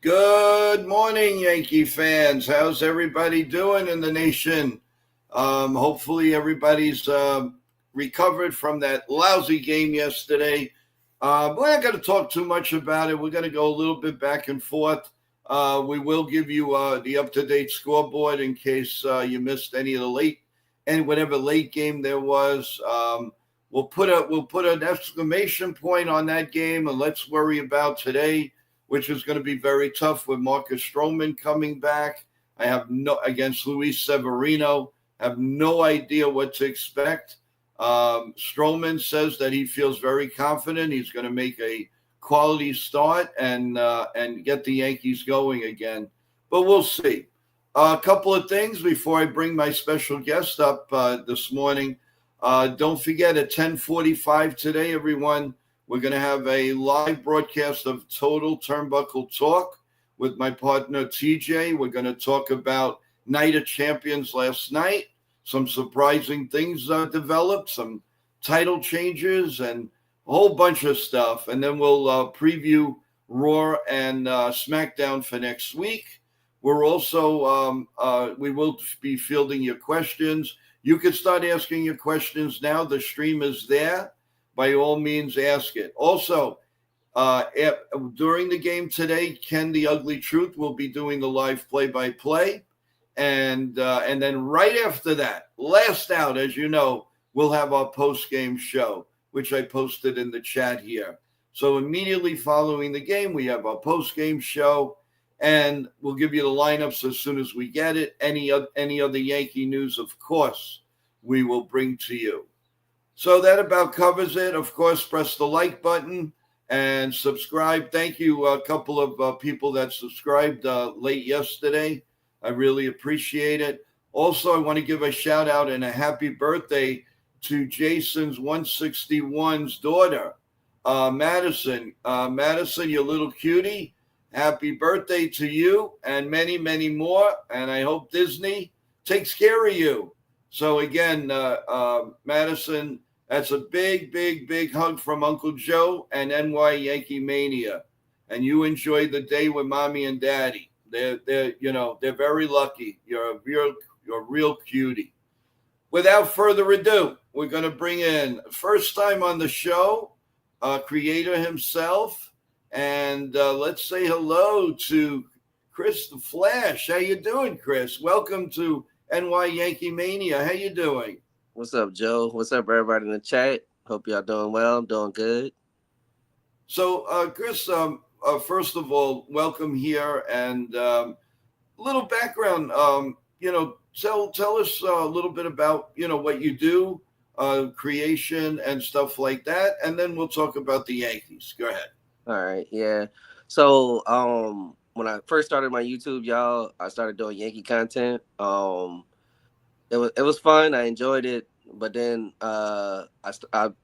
Good morning, Yankee fans. How's everybody doing in the nation? Hopefully, everybody's recovered from that lousy game yesterday. We're not going to talk too much about it. We're going to go a little bit back and forth. We will give you the up-to-date scoreboard in case you missed any of the late and whatever late game there was. We'll put an exclamation point on that game, and let's worry about today, which is going to be very tough with Marcus Stroman coming back. I have no against Luis Severino. Have no idea what to expect. Stroman says that he feels very confident. He's going to make a quality start and get the Yankees going again. But we'll see. A couple of things before I bring my special guest up this morning. Don't forget at 10:45 today, everyone. We're going to have a live broadcast of Total Turnbuckle Talk with my partner TJ. We're going to talk about Night of Champions last night. Some surprising things developed, some title changes, and a whole bunch of stuff. And then we'll preview Raw and SmackDown for next week. We're also we will be fielding your questions. You can start asking your questions now. The stream is there. By all means, ask it. Also, during the game today, Ken the Ugly Truth will be doing the live play-by-play. And then right after that, last out, as you know, we'll have our post-game show, which I posted in the chat here. So immediately following the game, we have our post-game show, and we'll give you the lineups as soon as we get it. Any other Yankee news, of course, we will bring to you. So that about covers it. Of course, press the like button and subscribe. Thank you, a couple of people that subscribed late yesterday. I really appreciate it. Also, I want to give a shout out and a happy birthday to Jason's 161's daughter, Madison. Madison, you little cutie. Happy birthday to you and many, many more. And I hope Disney takes care of you. So again, Madison, that's a big, big, big hug from Uncle Joe and NY Yankee Mania. And you enjoy the day with mommy and daddy. They're very lucky. You're a real cutie. Without further ado, we're going to bring in first time on the show, creator himself, and let's say hello to Chris the Flash. How you doing, Chris? Welcome to NY Yankee Mania. How you doing? What's up, Joe? What's up, everybody in the chat? Hope y'all doing well. I'm doing good. So, Chris, first of all, welcome here, and a little background. Tell us a little bit about what you do, creation and stuff like that, and then we'll talk about the Yankees. Go ahead. All right, yeah. So, when I first started my YouTube, y'all, I started doing Yankee content. It was fun. I enjoyed it, but then I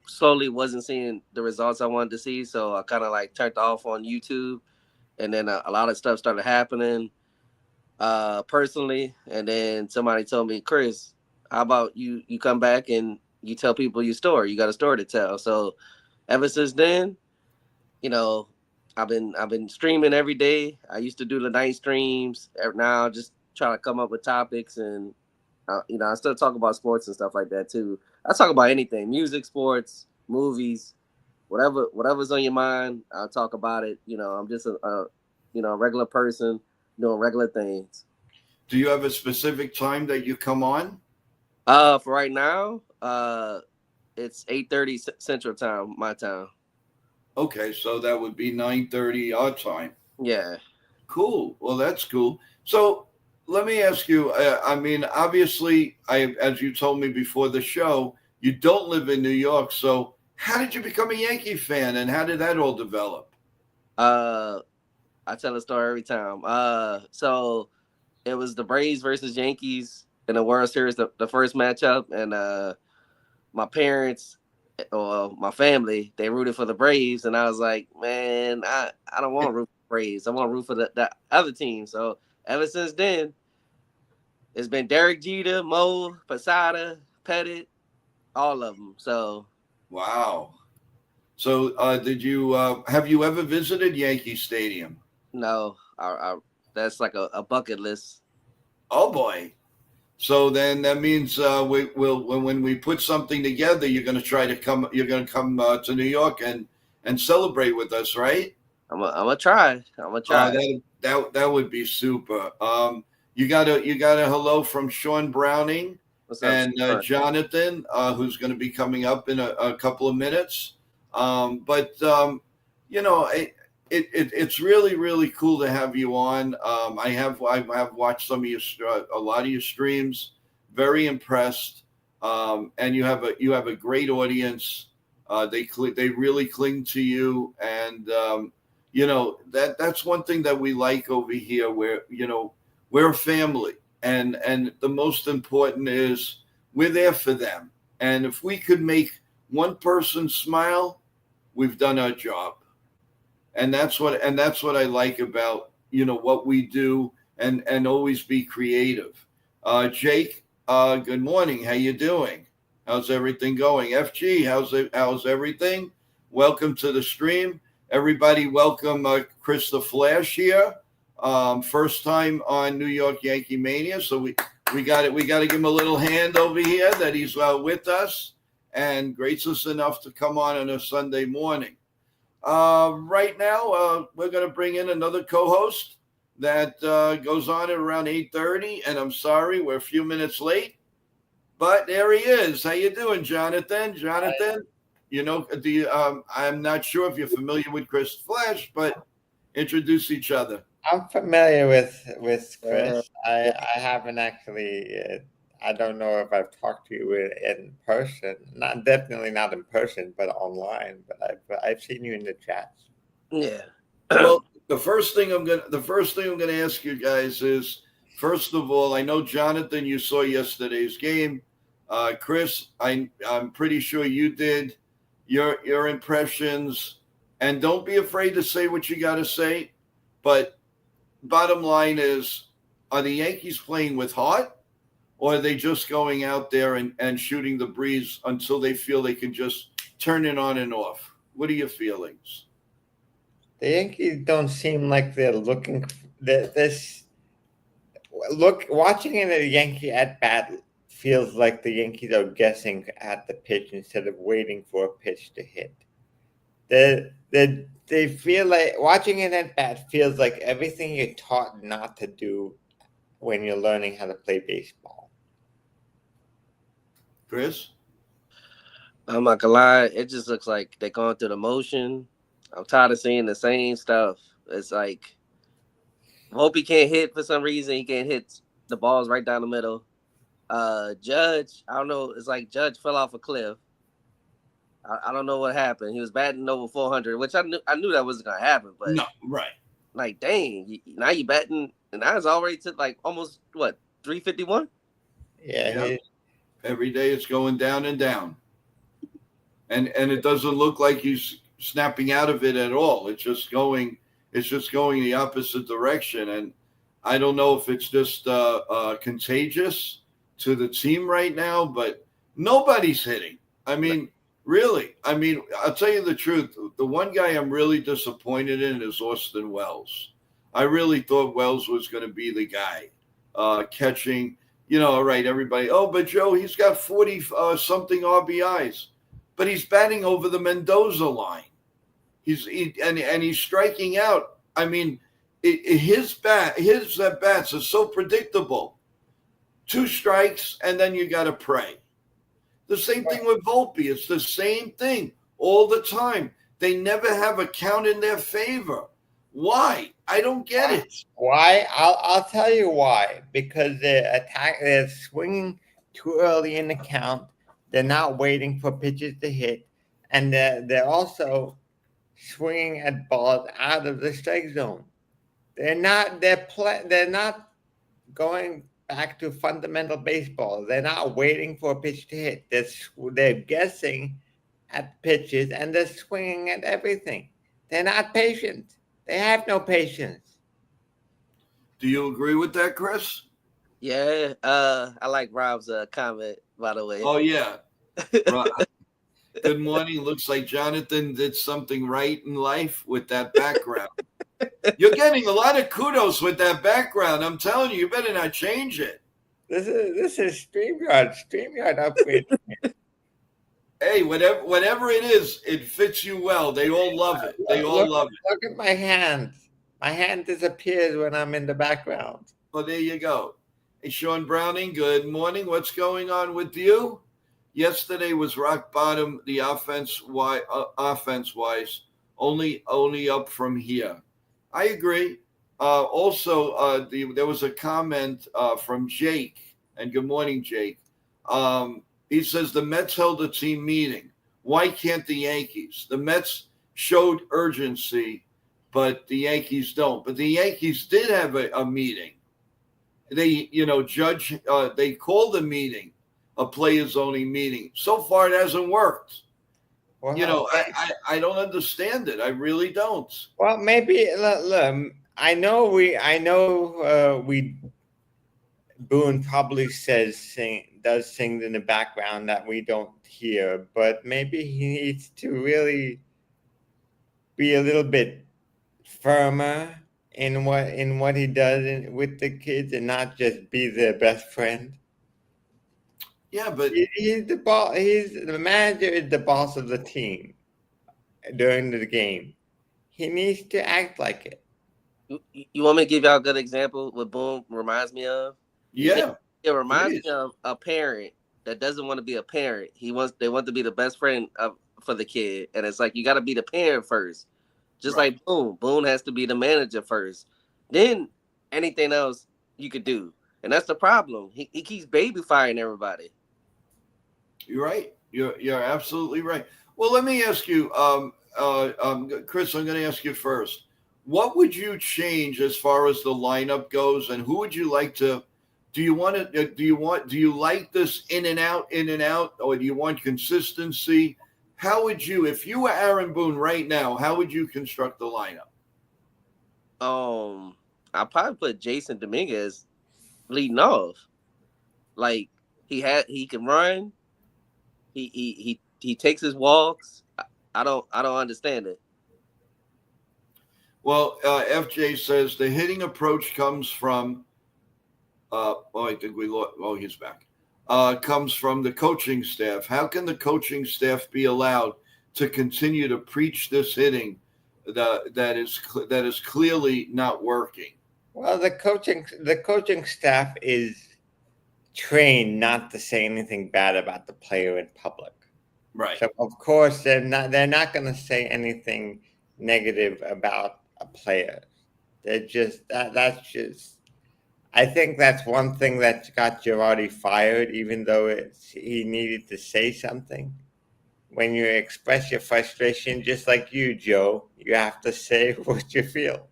slowly wasn't seeing the results I wanted to see, so I kind of like turned off on YouTube, and then a lot of stuff started happening personally, and then somebody told me, Chris, how about you come back and you tell people your story? You got a story to tell. So ever since then, you know, I've been streaming every day. I used to do the night streams. Now I just try to come up with topics, and I still talk about sports and stuff like that too. I talk about anything: music, sports, movies, whatever's on your mind. I'll talk about it. I'm just a regular person doing regular things. Do you have a specific time that you come on? For right now, it's 8:30 Central Time, my time. Okay, so that would be 9:30 our time. Yeah. Cool. Well, that's cool. So let me ask you. I mean, obviously, as you told me before the show, you don't live in New York. So how did you become a Yankee fan, and how did that all develop? Uh, I tell a story every time. So it was the Braves versus Yankees in the World Series, the first matchup, and my parents or my family, they rooted for the Braves, and I was like, man, I don't want to root for the Braves. I want to root for the other team. So ever since then, it's been Derek Jeter, Mo, Posada, Pettit, all of them. So Wow. So did you have you ever visited Yankee Stadium? no, I that's like a bucket list. Oh boy. So then that means we will when we put something together, you're going to try to come. You're going to come to New York and celebrate with us, right? I'm gonna try. I'm gonna try. That would be super. You got a hello from Sean Browning What's up, and Sean? Jonathan, who's going to be coming up in a couple of minutes. But you know, it's really really cool to have you on. I have watched some of your a lot of your streams. Very impressed. And you have a great audience. They really cling to you, and you know that's one thing that we like over here. Where you know we're a family, and the most important is we're there for them. And if we could make one person smile, we've done our job. And that's what I like about what we do, and always be creative. Jake, good morning. How you doing? How's everything going? FG, how's everything? Welcome to the stream, everybody. Welcome, Chris the Flash here. First time on New York Yankee Mania, so we got it. We got to give him a little hand over here that he's with us and gracious enough to come on a Sunday morning. Right now, we're going to bring in another co-host that goes on at around 8:30, and I'm sorry we're a few minutes late, but there he is. How you doing, Jonathan? Jonathan, do you? I'm not sure if you're familiar with Chris Flash, but introduce each other. I'm familiar with Yeah, Chris. I haven't actually. I don't know if I've talked to you in person. Not definitely not in person, but online. But I've seen you in the chats. yeah. Well, the first thing I'm gonna ask you guys is, first of all, I know Jonathan, you saw yesterday's game. Chris, I'm pretty sure you did. Your impressions, and don't be afraid to say what you got to say. But bottom line is, are the Yankees playing with heart, or are they just going out there and shooting the breeze until they feel they can just turn it on and off? What are your feelings? The Yankees don't seem like they're looking. This look watching it at a Yankee at bat feels like the Yankees are guessing at the pitch instead of waiting for a pitch to hit. They feel like watching it at bat feels like everything you're taught not to do when you're learning how to play baseball. Chris? I'm not gonna lie. It just looks like they're going through the motion. I'm tired of seeing the same stuff. It's like hope he can't hit for some reason. He can't hit the balls right down the middle. Judge, I don't know. It's like Judge fell off a cliff. I don't know what happened. He was batting over 400, which I knew that wasn't gonna happen. But No, right. like, dang, now you batting, and now it's already to like almost what 351. Yeah, Yep. Every day it's going down and down. And it doesn't look like he's snapping out of it at all. It's just going the opposite direction. And I don't know if it's just contagious to the team right now, but nobody's hitting. I mean, really. I mean, I'll tell you the truth. The one guy I'm really disappointed in is Austin Wells. I really thought Wells was going to be the guy catching. All right, everybody. Oh, but Joe, he's got 40 something RBIs, but he's batting over the Mendoza line. And he's striking out. I mean, his bats are so predictable. 2 strikes, and then you got to pray. The same thing with Volpe. It's the same thing all the time. They never have a count in their favor. Why? I don't get it. Why? I'll tell you why. Because they're swinging too early in the count. They're not waiting for pitches to hit, and they're also swinging at balls out of the strike zone. They're not. They're not going back to fundamental baseball. They're not waiting for a pitch to hit. They're guessing at pitches, and they're swinging at everything. They're not patient. They have no patience. Do you agree with that, Chris? Yeah, I like Rob's comment, by the way. Oh, yeah. Right. Good morning. Looks like Jonathan did something right in life with that background. You're getting a lot of kudos with that background. I'm telling you, you better not change it. This is StreamYard. StreamYard upgrade. Hey, whatever it is, it fits you well. They all love it. They all Look, love it. look at my hand. My hand disappears when I'm in the background. Well, there you go. Hey, Sean Browning, good morning. What's going on with you? Yesterday was rock bottom. The offense wise, only up from here. I agree. There was a comment from Jake, and good morning, Jake. He says the Mets held a team meeting. Why can't the Yankees? The Mets showed urgency, but the Yankees don't. But the Yankees did have a meeting. They, they called a meeting, a players only meeting. So far, it hasn't worked. Well, I don't understand it. I really don't. well, maybe look, I know we Boone probably does things in the background that we don't hear, but maybe he needs to really be a little bit firmer in what he does with the kids, and not just be their best friend. Yeah, but He's the boss. He's the manager. Is the boss of the team during the game. He needs to act like it. You want me to give y'all a good example? What Boom reminds me of? yeah, It reminds please. me of a parent that doesn't want to be a parent. They want to be the best friend for the kid, and it's like you got to be the parent first. Just Right. like Boone, Boone has to be the manager first. Then anything else you could do, and that's the problem. He keeps baby firing everybody. You're right. You're absolutely right. Well, let me ask you, Chris. I'm going to ask you first. What would you change as far as the lineup goes, and who would you like to? Do you want to? Do you like this in and out, or do you want consistency? How would you, if you were Aaron Boone right now, how would you construct the lineup? I'll probably put Jason Dominguez leading off. Like he can run. He takes his walks. I don't understand it. Well, FJ says the hitting approach comes from. I think we lost. Oh, he's back. Comes from the coaching staff. How can the coaching staff be allowed to continue to preach this hitting that is clearly not working? Well, the coaching staff is trained not to say anything bad about the player in public. Right. So of course they're not going to say anything negative about a player. They're just that's just I think that's one thing that got Girardi fired, even though he needed to say something. When you express your frustration, just like you, Joe, you have to say what you feel.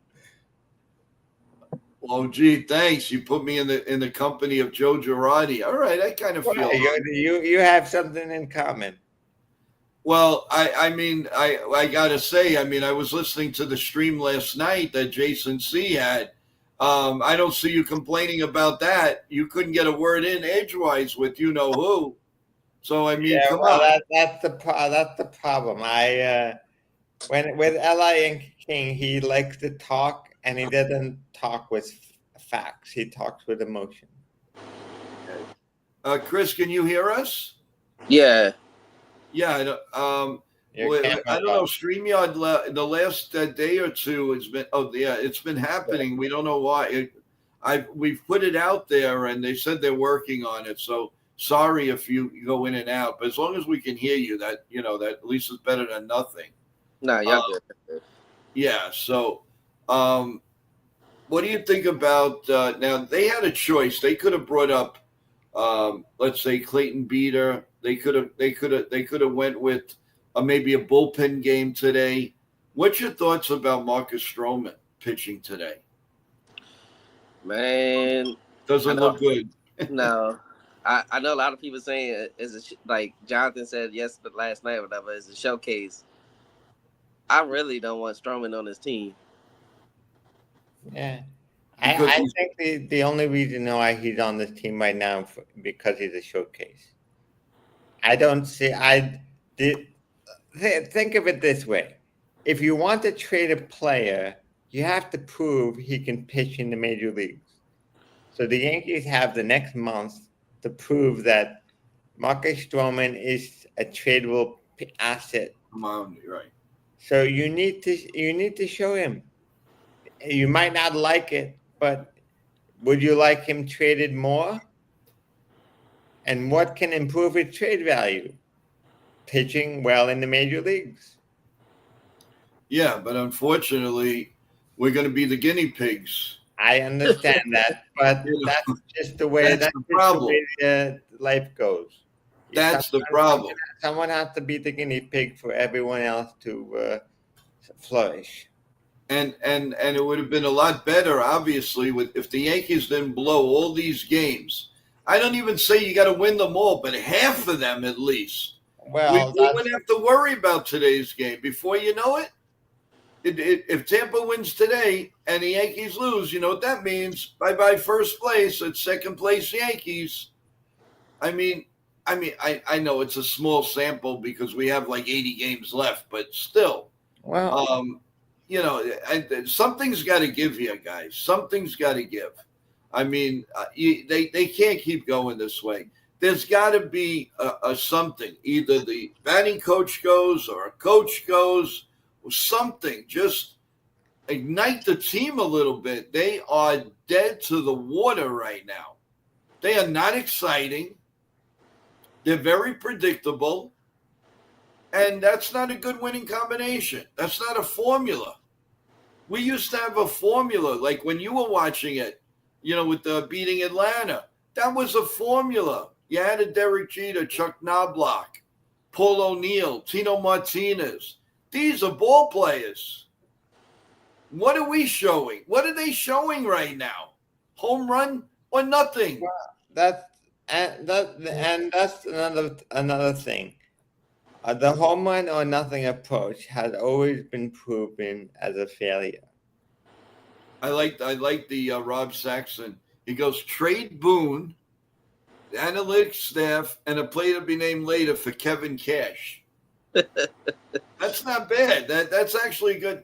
Oh, gee, thanks. You put me in the company of Joe Girardi. All right, I kind of Well, feel. you have something in common. Well, I gotta say, I mean, I was listening to the stream last night that Jason C had. I don't see you complaining about that. You couldn't get a word in edgewise with you know who. So I mean, Yeah, come well, on. that's the problem. When with Li and King, he likes to talk, and he doesn't talk with facts. He talks with emotion. Okay. Chris, can you hear us? Yeah. Yeah. Your camera I don't know. off. StreamYard the last day or two has been. Oh, yeah, it's been happening. We don't know why. We've put it out there, and they said they're working on it. So sorry if you go in and out, but as long as we can hear you, that that at least is better than nothing. Nah, Uh, y'all good. yeah. So, what do you think about now? They had a choice. They could have brought up, let's say Clayton Beater. They could have went with maybe a bullpen game today. What's your thoughts about Marcus Stroman pitching today? Man, I Doesn't know. look good. No, I know a lot of people saying like Jonathan said last night, whatever. It's a showcase. I really don't want Strowman on this team. Yeah, Because I he's think the only reason why he's on this team right now because he's a showcase. I don't see. Think of it this way: if you want to trade a player, you have to prove he can pitch in the major leagues. So the Yankees have the next month to prove that Marcus Stroman is a tradable asset. Come on, right? So you need to show him. You might not like it, but would you like him traded more? And what can improve his trade value? Pitching well in the major leagues. Yeah, but unfortunately, we're going to be the guinea pigs. I understand that, but You know, that's just the way that's the problem. Life goes. That's the problem. Someone has to be the guinea pig for everyone else to flourish. And it would have been a lot better, obviously, if the Yankees didn't blow all these games. I don't even say you got to win them all, but half of them at least. Well, We wouldn't have to worry about today's game. Before you know it, if Tampa wins today and the Yankees lose, you know what that means? Bye-bye first place. It's second place Yankees. I know it's a small sample because we have like 80 games left, but still. well, Something's got to give here, guys. Something's got to give. I mean, they can't keep going this way. There's got to be a something. Either the batting coach goes or a coach goes or something. Just ignite the team a little bit. They are dead to the water right now. They are not exciting. They're very predictable. And that's not a good winning combination. That's not a formula. We used to have a formula, like when you were watching it, with the beating Atlanta. That was a formula. You had a Derek Jeter, Chuck Knobloch, Paul O'Neill, Tino Martinez. These are ball players. What are we showing? What are they showing right now? Home run or nothing? that's another thing. The home run or nothing approach has always been proven as a failure. I like the Rob Saxon. He goes, trade Boone, the analytics staff, and a player to be named later for Kevin Cash. That's not bad. That's actually good.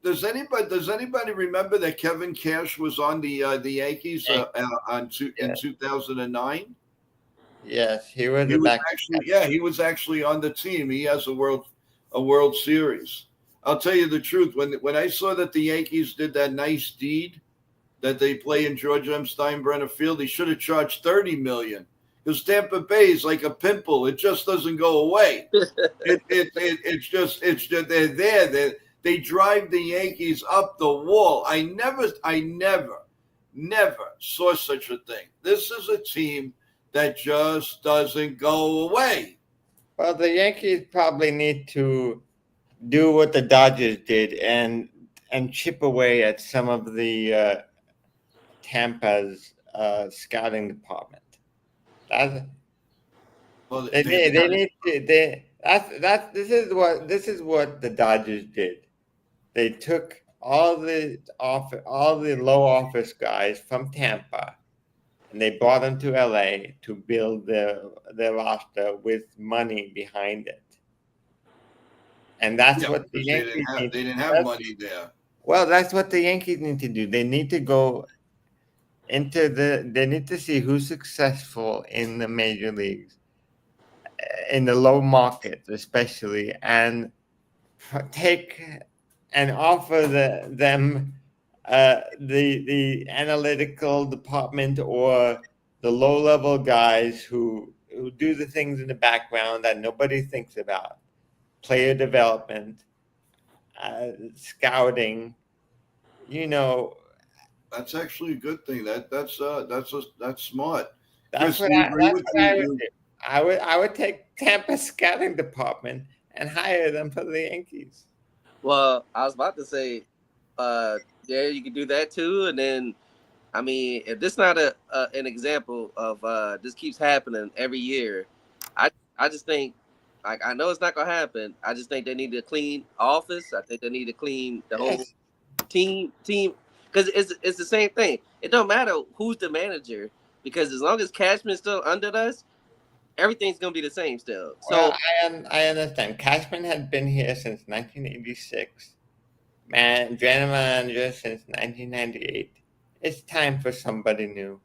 Does anybody remember that Kevin Cash was on the Yankees in 2009? Yes, he was He was actually on the team. He has a World Series. I'll tell you the truth. When I saw that the Yankees did that nice deed that they play in George M. Steinbrenner Field, they should have charged $30 million. Because Tampa Bay is like a pimple; it just doesn't go away. It's just they're there. They drive the Yankees up the wall. I never saw such a thing. This is a team that just doesn't go away. Well, the Yankees probably need to do what the Dodgers did and chip away at some of the Tampa's scouting department. This is what the Dodgers did. They took all the low office guys from Tampa, and they brought them to LA to build their roster with money behind it. And that's what the Yankees they didn't have money there. Well, that's what the Yankees need to do. They need to go they need to see who's successful in the major leagues, in the low market especially, and take and offer them the analytical department or the low level guys who do the things in the background that nobody thinks about, player development, scouting. That's actually a good thing. That's smart. That's what I would do. I would take Tampa's scouting department and hire them for the Yankees. Well, I was about to say, yeah, you can do that too. And then, I mean, if this not an example of this keeps happening every year, I just think, like, I know it's not gonna happen. I just think they need to clean office. I think they need to clean the whole team, because it's the same thing. It don't matter who's the manager, because as long as Cashman's still under us, everything's gonna be the same still. So I understand. Cashman had been here since 1986. General manager since 1998. It's time for somebody new.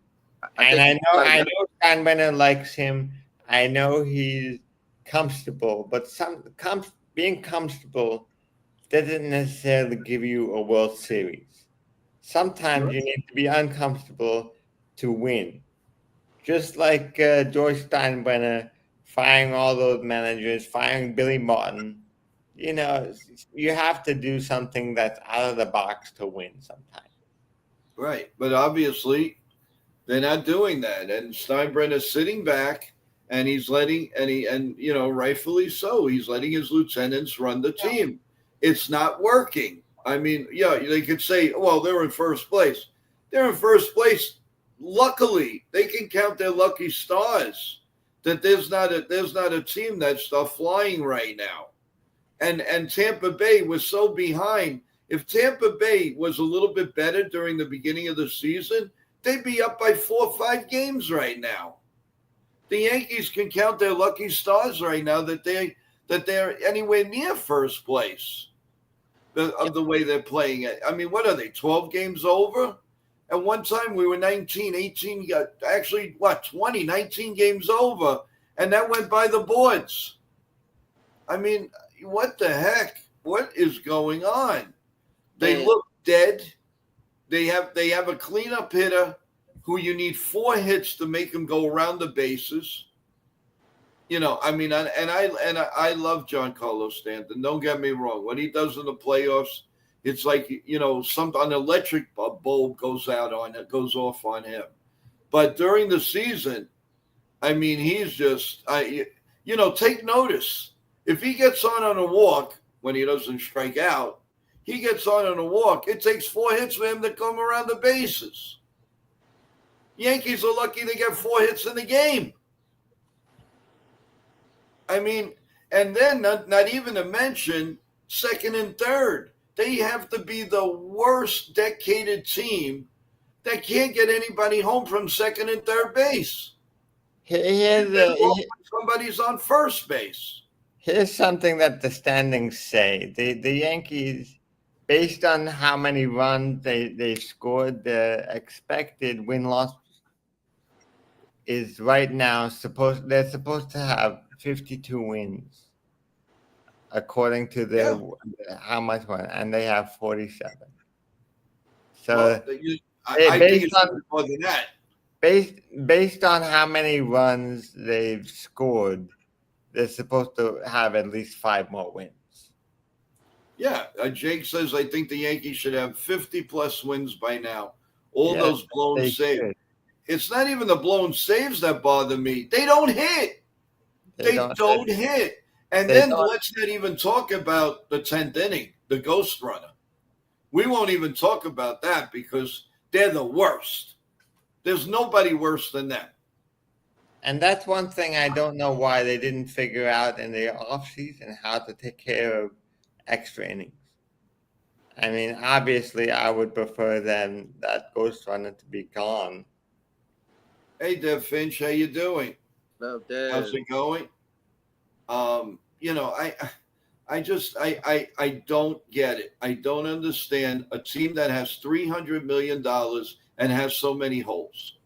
I And think I like know Steinbrenner likes him. I know he's comfortable, but being comfortable doesn't necessarily give you a World Series. Sometimes you need to be uncomfortable to win. Just like George Steinbrenner firing all those managers, firing Billy Martin. You know, you have to do something that's out of the box to win sometimes. Right. But obviously, they're not doing that. And Steinbrenner's sitting back and he's letting, and rightfully so, he's letting his lieutenants run the team. It's not working. I mean, yeah, they could say, well, they're in first place. They're in first place. Luckily, they can count their lucky stars that there's not a team that's flying right now. And Tampa Bay was so behind. If Tampa Bay was a little bit better during the beginning of the season, they'd be up by 4 or 5 games right now. The Yankees can count their lucky stars right now that they're anywhere near first place of the way they're playing it. I mean, what are they, 12 games over? At one time, we were 19, 18, actually, 20, 19 games over, and that went by the boards. I mean, what the heck? What is going on? They and look dead. They have a cleanup hitter who you need 4 hits to make him go around the bases. I mean, I love Giancarlo Stanton. Don't get me wrong. What he does in the playoffs, it's like an electric bulb goes off on him. But during the season, I mean, he's just take notice. If he gets on a walk when he doesn't strike out, he gets on a walk. It takes 4 hits for him to come around the bases. Yankees are lucky to get 4 hits in the game. I mean, and then not even to mention second and third. They have to be the worst decaded team that can't get anybody home from second and third base. Somebody's on first base. Here's something that the standings say. The Yankees, based on how many runs they scored, the expected win-loss is right now they're supposed to have 52 wins according to their how much one, and they have 47. So I think it's more than that. Based on how many runs they've scored, they're supposed to have at least 5 more wins. Yeah, Jake says I think the Yankees should have 50 plus wins by now. All those blown saves. It's not even the blown saves that bother me. They don't hit. They don't hit. And then let's not even talk about the 10th inning, the ghost runner. We won't even talk about that because they're the worst. There's nobody worse than them. And that's one thing I don't know why they didn't figure out in the offseason, how to take care of extra innings. I mean, obviously, I would prefer then that ghost runner to be gone. Hey, Dev Finch, how you doing? Love that. How's it going? I don't get it. I don't understand a team that has $300 million and has so many holes.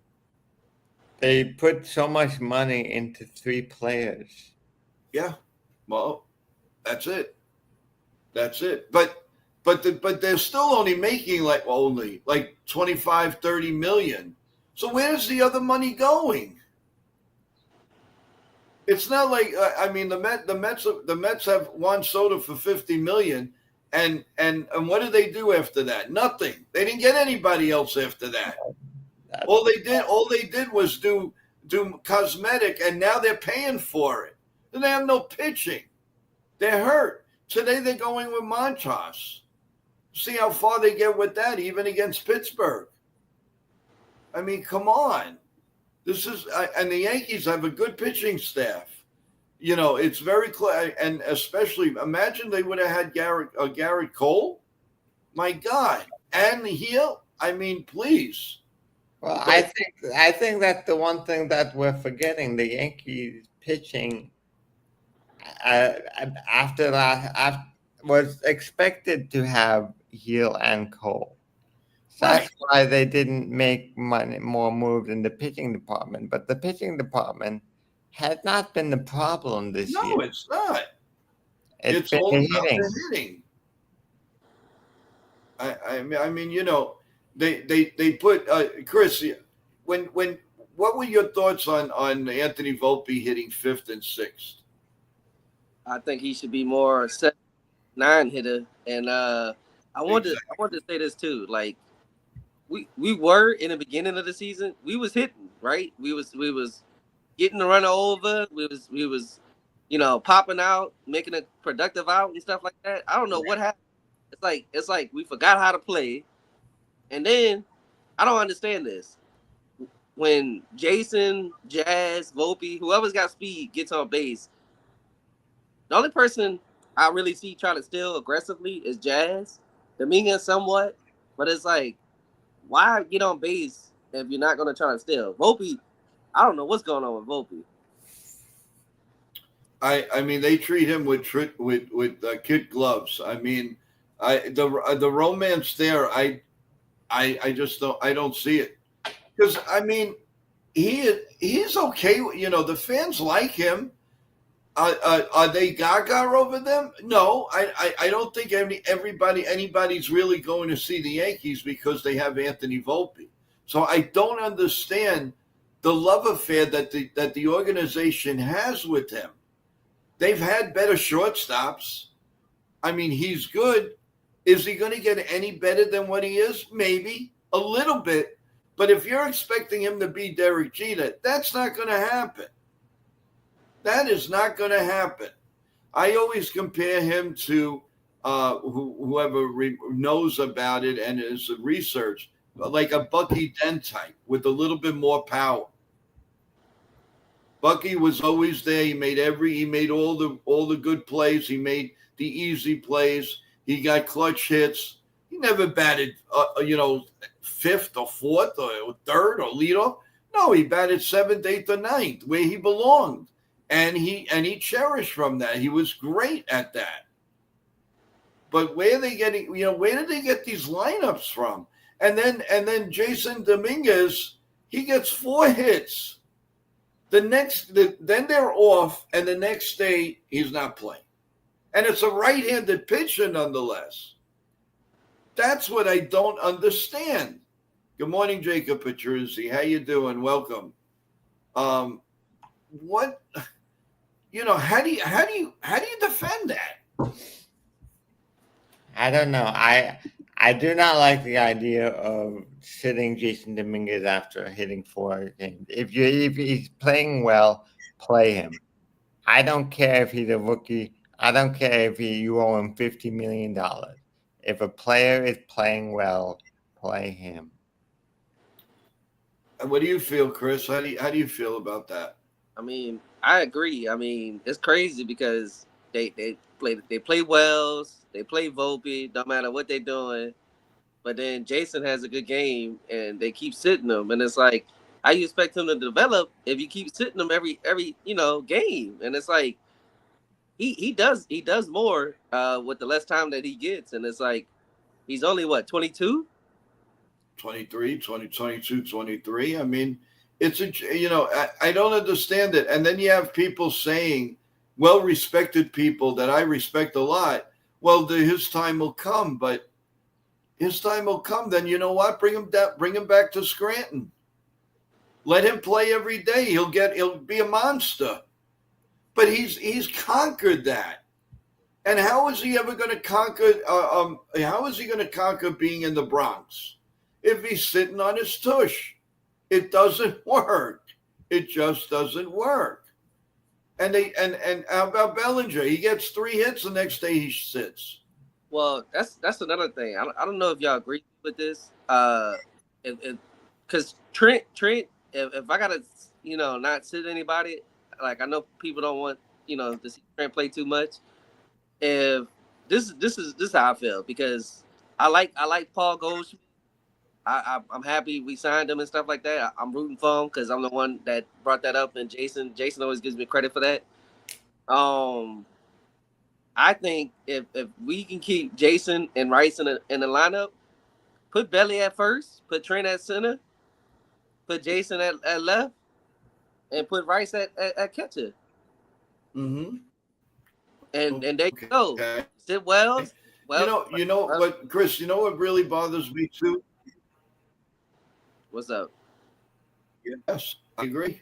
They put so much money into 3 players. Yeah, well, that's it. But they're still only making like 25, 30 million. So where's the other money going? It's not like I mean the Mets have Juan Soto for 50 million, and what did they do after that? Nothing. They didn't get anybody else after that. All they did was do cosmetic, and now they're paying for it. And they have no pitching. They're hurt. Today they're going with Montas. See how far they get with that, even against Pittsburgh. I mean, come on. And the Yankees have a good pitching staff. It's very clear, and especially imagine they would have had Garrett Cole. My God, and Heel. I mean, please. Well, I think that's the one thing that we're forgetting. The Yankees pitching after was expected to have heel and Cole. So that's why they didn't make more moves in the pitching department. But the pitching department has not been the problem this year. No, it's not. It's been all the about hitting. the hitting. I mean, they put Chris. When what were your thoughts on Anthony Volpe hitting fifth and sixth? I think he should be more 7-9 hitter. And I wanted to say this too. Like we were in the beginning of the season, we was hitting, right? We was getting the runner over. We was popping out, making a productive out and stuff like that. I don't know what happened. It's like we forgot how to play. And then I don't understand this. When Jason, Jazz, Volpe, whoever's got speed gets on base, the only person I really see trying to steal aggressively is Jazz. Dominguez somewhat, but it's like, why get on base if you're not going to try to steal? Volpe, I don't know what's going on with Volpe. I mean, they treat him with kid gloves. I mean, the romance there. I just don't see it, because I mean he's okay. The fans like him. Are they gaga over them? No, I don't think anybody's really going to see the Yankees because they have Anthony Volpe. So I don't understand the love affair that the organization has with him. They've had better shortstops. I mean, he's good. Is he going to get any better than what he is? Maybe a little bit. But if you're expecting him to be Derek Jeter, that's not going to happen. That is not going to happen. I always compare him to whoever knows about it and is research, like a Bucky Dent type with a little bit more power. Bucky was always there. He made all the good plays. He made the easy plays. He got clutch hits. He never batted, fifth or fourth or third or leadoff. No, he batted seventh, eighth, or ninth, where he belonged, and he cherished from that. He was great at that. But where are they getting? Where did they get these lineups from? And then Jason Dominguez, he gets 4 hits. Then they're off, and the next day he's not playing. And it's a right-handed pitcher nonetheless. That's what I don't understand. Good morning, Jacob Petruzzi. How you doing? Welcome. What? How do you defend that? I don't know. I do not like the idea of sitting Jason Dominguez after hitting 4 games. If he's playing well, play him. I don't care if he's a rookie. I don't care if you owe him $50 million. If a player is playing well, play him. What do you feel, Chris? How do you feel about that? I mean, I agree. I mean, it's crazy because they play Wells, they play Volpe, no matter what they're doing. But then Jason has a good game, and they keep sitting him, and it's like, how you expect him to develop if you keep sitting him every game? And it's like he does more with the less time that he gets, and it's like he's only 22. 23, 20, 22, 23. I mean, it's I don't understand it. And then you have people saying, well-respected people that I respect a lot, well, his time will come, but his time will come. Then you know what? Bring him back to Scranton. Let him play every day. He'll be a monster. But he's conquered that. And how is he ever going to conquer? How is he going to conquer being in the Bronx if he's sitting on his tush? It doesn't work. It just doesn't work. And how about Bellinger? He gets 3 hits, the next day he sits. Well, that's another thing. I don't know if y'all agree with this. Because Trent, if I gotta not sit anybody, like, I know people don't want to see Trent play too much. If this is how I feel, because I like Paul Goldschmidt. I'm happy we signed him and stuff like that. I'm rooting for him because I'm the one that brought that up, and Jason always gives me credit for that. I think if we can keep Jason and Rice in the lineup, put Belly at first, put Trent at center, put Jason at left, and put Rice at catcher. Mm-hmm. And there you go. Okay. Sit Wells. Well, You know what, Chris? You know what really bothers me too? what's up? Yes, I agree.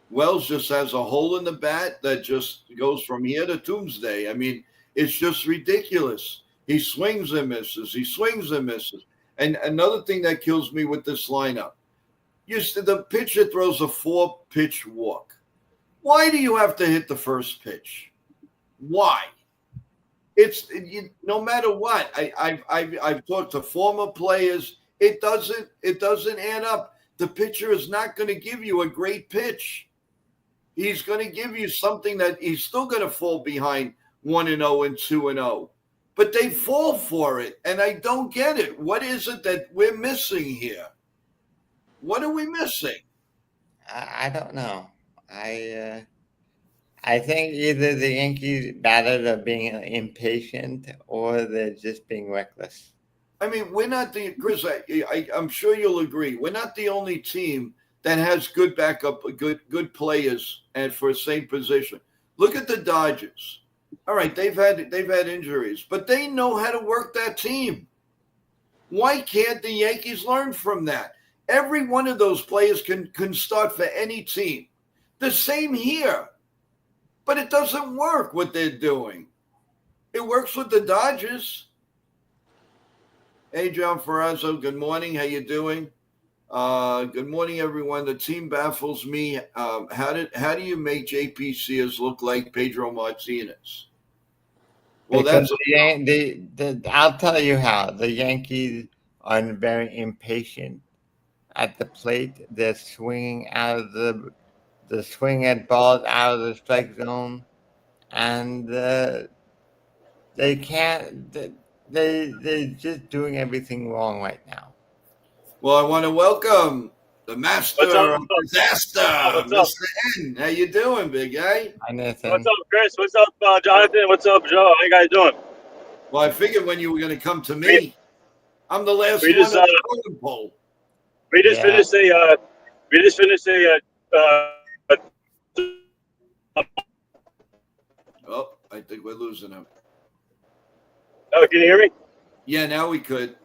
Wells just has a hole in the bat that just goes from here to doomsday. I mean, it's just ridiculous. He swings and misses. He swings and misses. And another thing that kills me with this lineup, the pitcher throws a 4-pitch walk. Why do you have to hit the first pitch? Why? No matter what. I've talked to former players. It doesn't add up. The pitcher is not going to give you a great pitch. He's going to give you something that he's still going to fall behind 1-0 and 2-0. But they fall for it, and I don't get it. What is it that we're missing here? What are we missing? I don't know. I think either the Yankees batters are being impatient or they're just being reckless. I mean, we're not the Chris. I'm sure you'll agree. We're not the only team that has good backup, good players, and for the same position. Look at the Dodgers. All right, they've had injuries, but they know how to work that team. Why can't the Yankees learn from that? Every one of those players can start for any team. The same here, but it doesn't work what they're doing. It works with the Dodgers. Hey, John Ferrazzo, good morning. How you doing? Good morning, everyone. The team baffles me. How do you make JP Sears look like Pedro Martinez? Well, because I'll tell you how. The Yankees are very impatient at the plate. They're swinging out of the swing at balls out of the strike zone, and they can't. They're just doing everything wrong right now. Well, I want to welcome the master of disaster, What's Mr. up? N. How you doing, big guy? Hi, Nathan. What's up, Chris? What's up, Jonathan? What's up, Joe? How you guys doing? Well, I figured when you were going to come to me. I'm the last We one just, on the totem pole. We just finished a. Oh, I think we're losing him. Oh, can you hear me? Yeah, now we could.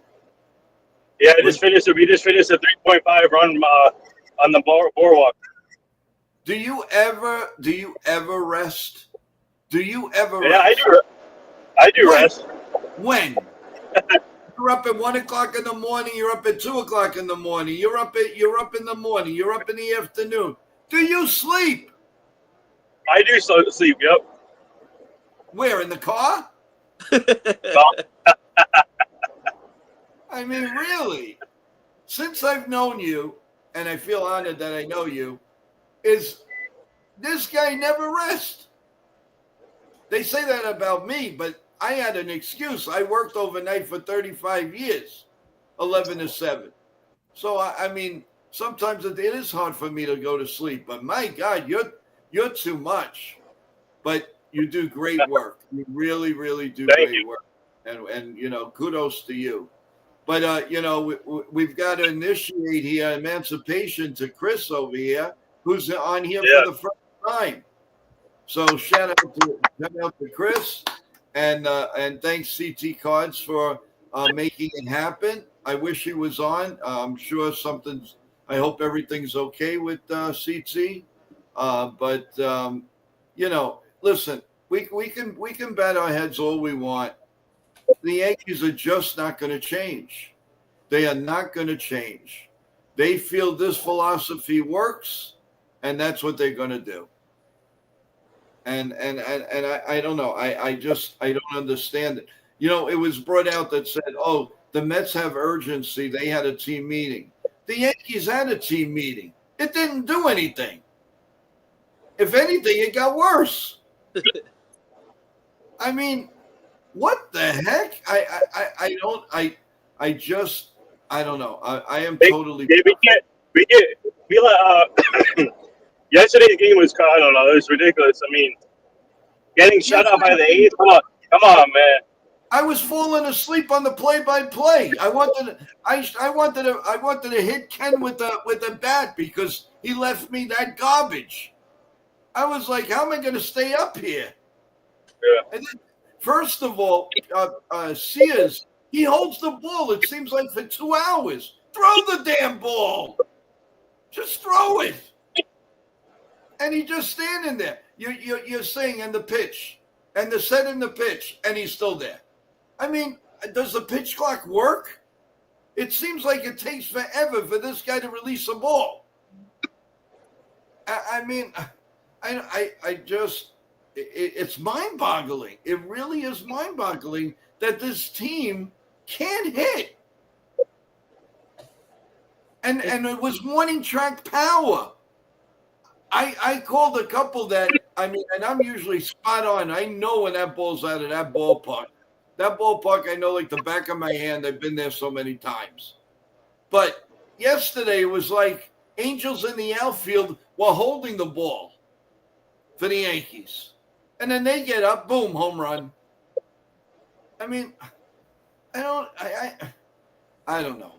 Yeah, we just finished a 3.5 run on the boardwalk. Do you ever rest? Do you ever Yeah, rest? I do rest. When? You're up at 1 o'clock in the morning. You're up at 2 o'clock in the morning. You're up in the morning. You're up in the afternoon. Do you sleep? I do sleep. Yep. Where, in the car? Well, I mean, really? Since I've known you, and I feel honored that I know you, is this guy never rests. They say that about me, but I had an excuse. I worked overnight for 35 years, 11 to 7. So, I mean, sometimes it is hard for me to go to sleep. But, my God, you're too much. But you do great work. You really, really do great work. And kudos to you. But, we've got to initiate here emancipation to Chris over here, who's on here for the first time. So shout out to Chris, and thanks CT Cards for making it happen. I wish he was on. I'm sure I hope everything's okay with CT. But listen, we can bat our heads all we want. The Yankees are just not going to change. They are not going to change. They feel this philosophy works, and that's what they're going to do. And I don't know. I don't understand it. It was brought out that said, oh, the Mets have urgency. They had a team meeting. The Yankees had a team meeting. It didn't do anything. If anything, it got worse. I mean, what the heck? I don't know. I am totally. Yesterday's game was, I don't know, it was ridiculous. I mean, getting shut out by the A's. Come on, man. I was falling asleep on the play-by-play. I wanted to hit Ken with the bat because he left me that garbage. I was like, how am I going to stay up here? Yeah. And then, first of all, Sears, he holds the ball. It seems like for 2 hours. Throw the damn ball. Just throw it. And he's just standing there. You're saying in the pitch, and the set in the pitch, and he's still there. I mean, does the pitch clock work? It seems like it takes forever for this guy to release a ball. I mean, it's mind-boggling. It really is mind-boggling that this team can't hit. And it was warning track power. I called a couple that, I mean, and I'm usually spot on. I know when that ball's out of that ballpark. That ballpark, I know like the back of my hand. I've been there so many times. But yesterday, it was like Angels in the outfield were holding the ball for the Yankees. And then they get up, boom, home run. I mean, I don't know.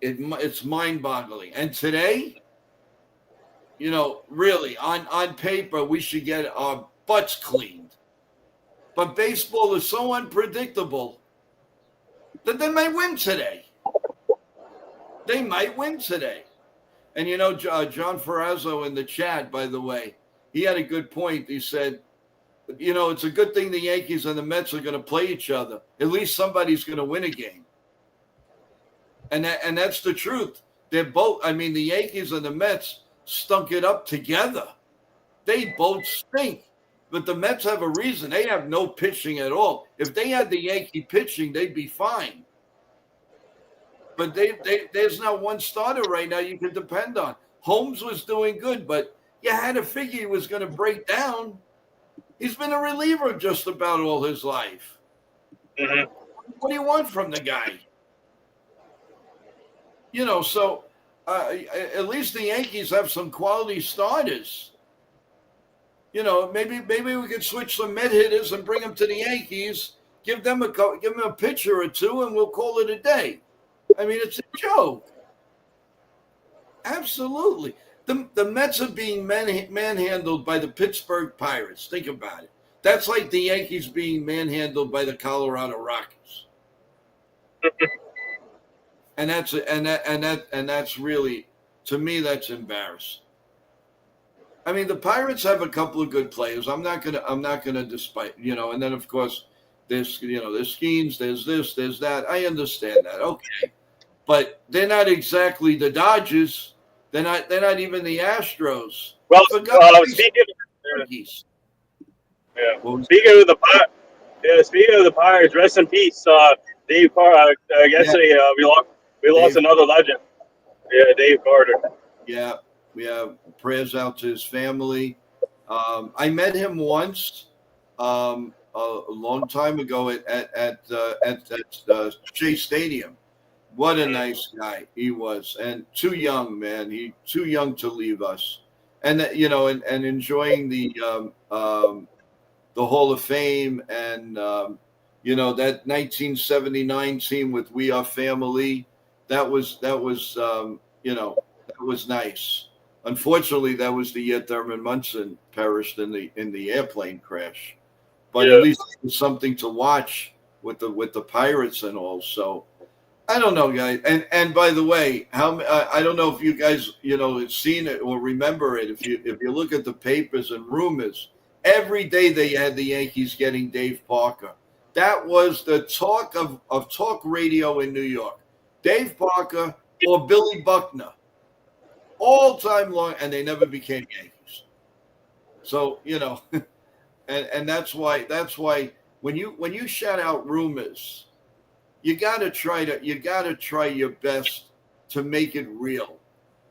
It's mind-boggling. And today, you know, really, on paper, we should get our butts cleaned. But baseball is so unpredictable that they might win today. They might win today. And, you know, John Ferrazzo in the chat, by the way, he had a good point. He said, you know, it's a good thing the Yankees and the Mets are going to play each other. At least somebody's going to win a game. And that's the truth. They're both, I mean, the Yankees and the Mets stunk it up together. They both stink. But the Mets have a reason. They have no pitching at all. If they had the Yankee pitching, they'd be fine. But there's not one starter right now you can depend on. Holmes was doing good, but you had to figure he was going to break down. He's been a reliever just about all his life. Mm-hmm. What do you want from the guy? You know, so at least the Yankees have some quality starters. You know, maybe we could switch some Met hitters and bring them to the Yankees. Give them a pitcher or two, and we'll call it a day. I mean, it's a joke. Absolutely. The Mets are being manhandled by the Pittsburgh Pirates. Think about it. That's like the Yankees being manhandled by the Colorado Rockies. And that's really, to me, that's embarrassing. I mean, the Pirates have a couple of good players. I'm not gonna despite, you know. And then of course, there's Skeens, there's this, there's that. I understand that, okay, but they're not exactly the Dodgers. They're not even the Astros. Well, speaking of the Pirates, rest in peace, Dave Carter. Yesterday, we lost another legend. Yeah, Dave Carter. Yeah. Prayers out to his family. I met him once a long time ago at Shea Stadium. What a nice guy he was, and too young, man. Too young to leave us, and you know, and enjoying the Hall of Fame, and you know, that 1979 team with We Are Family. That was you know, that was nice. Unfortunately, that was the year Thurman Munson perished in the airplane crash. But at least it was something to watch with the Pirates and all. So I don't know, guys. And by the way, I don't know if you guys have seen it or remember it. If you look at the papers and rumors, every day they had the Yankees getting Dave Parker. That was the talk of talk radio in New York. Dave Parker or Billy Buckner. All time long, and they never became Yankees. So, you know, and that's why when you shout out rumors, you gotta try your best to make it real,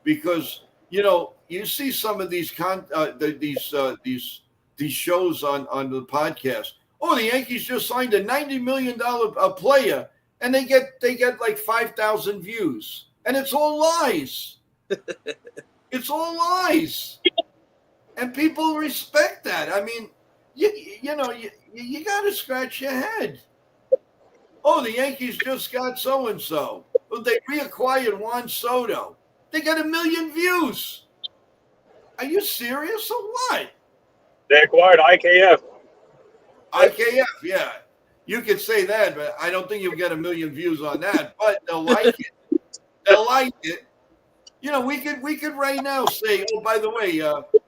because you know you see some of these shows on the podcast. Oh, the Yankees just signed a $90 million player, and they get like 5,000 views, and it's all lies. It's all lies. and people respect that. I mean, you know, you got to scratch your head. Oh, the Yankees just got so and so. Well, they reacquired Juan Soto. They got 1 million views. Are you serious or what? They acquired IKF. IKF, yeah. You could say that, but I don't think you'll get 1 million views on that. But they'll like it. They'll like it. You know, we could right now say, oh, by the way,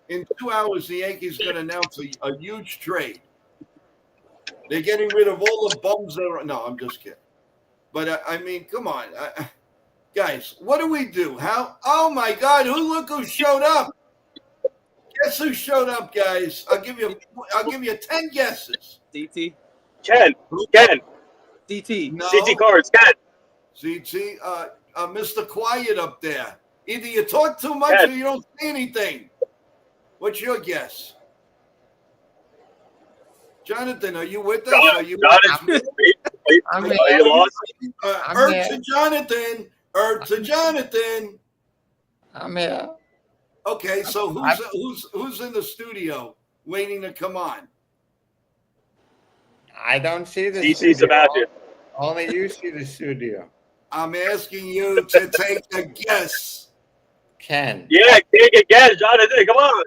in 2 hours the Yankees going to announce a huge trade. They're getting rid of all the bums that are. No, I'm just kidding. But I mean, come on, guys. What do we do? How? Oh my God! Look who showed up? Guess who showed up, guys? I'll give you 10 guesses. CT. Ken. CT. No. CT cards. Ken. CT, Mr. Quiet up there. Either you talk too much Ken. or you don't say anything. What's your guess? Jonathan, are you with us? Are you Jonathan. I'm You lost. Earth to Jonathan. Earth to Jonathan. I'm here. Okay, so who's in the studio waiting to come on? I don't see the DC studio. Sebastian. Only you see the studio. I'm asking you to take a guess. Ken. Yeah, take a guess, Jonathan. Come on.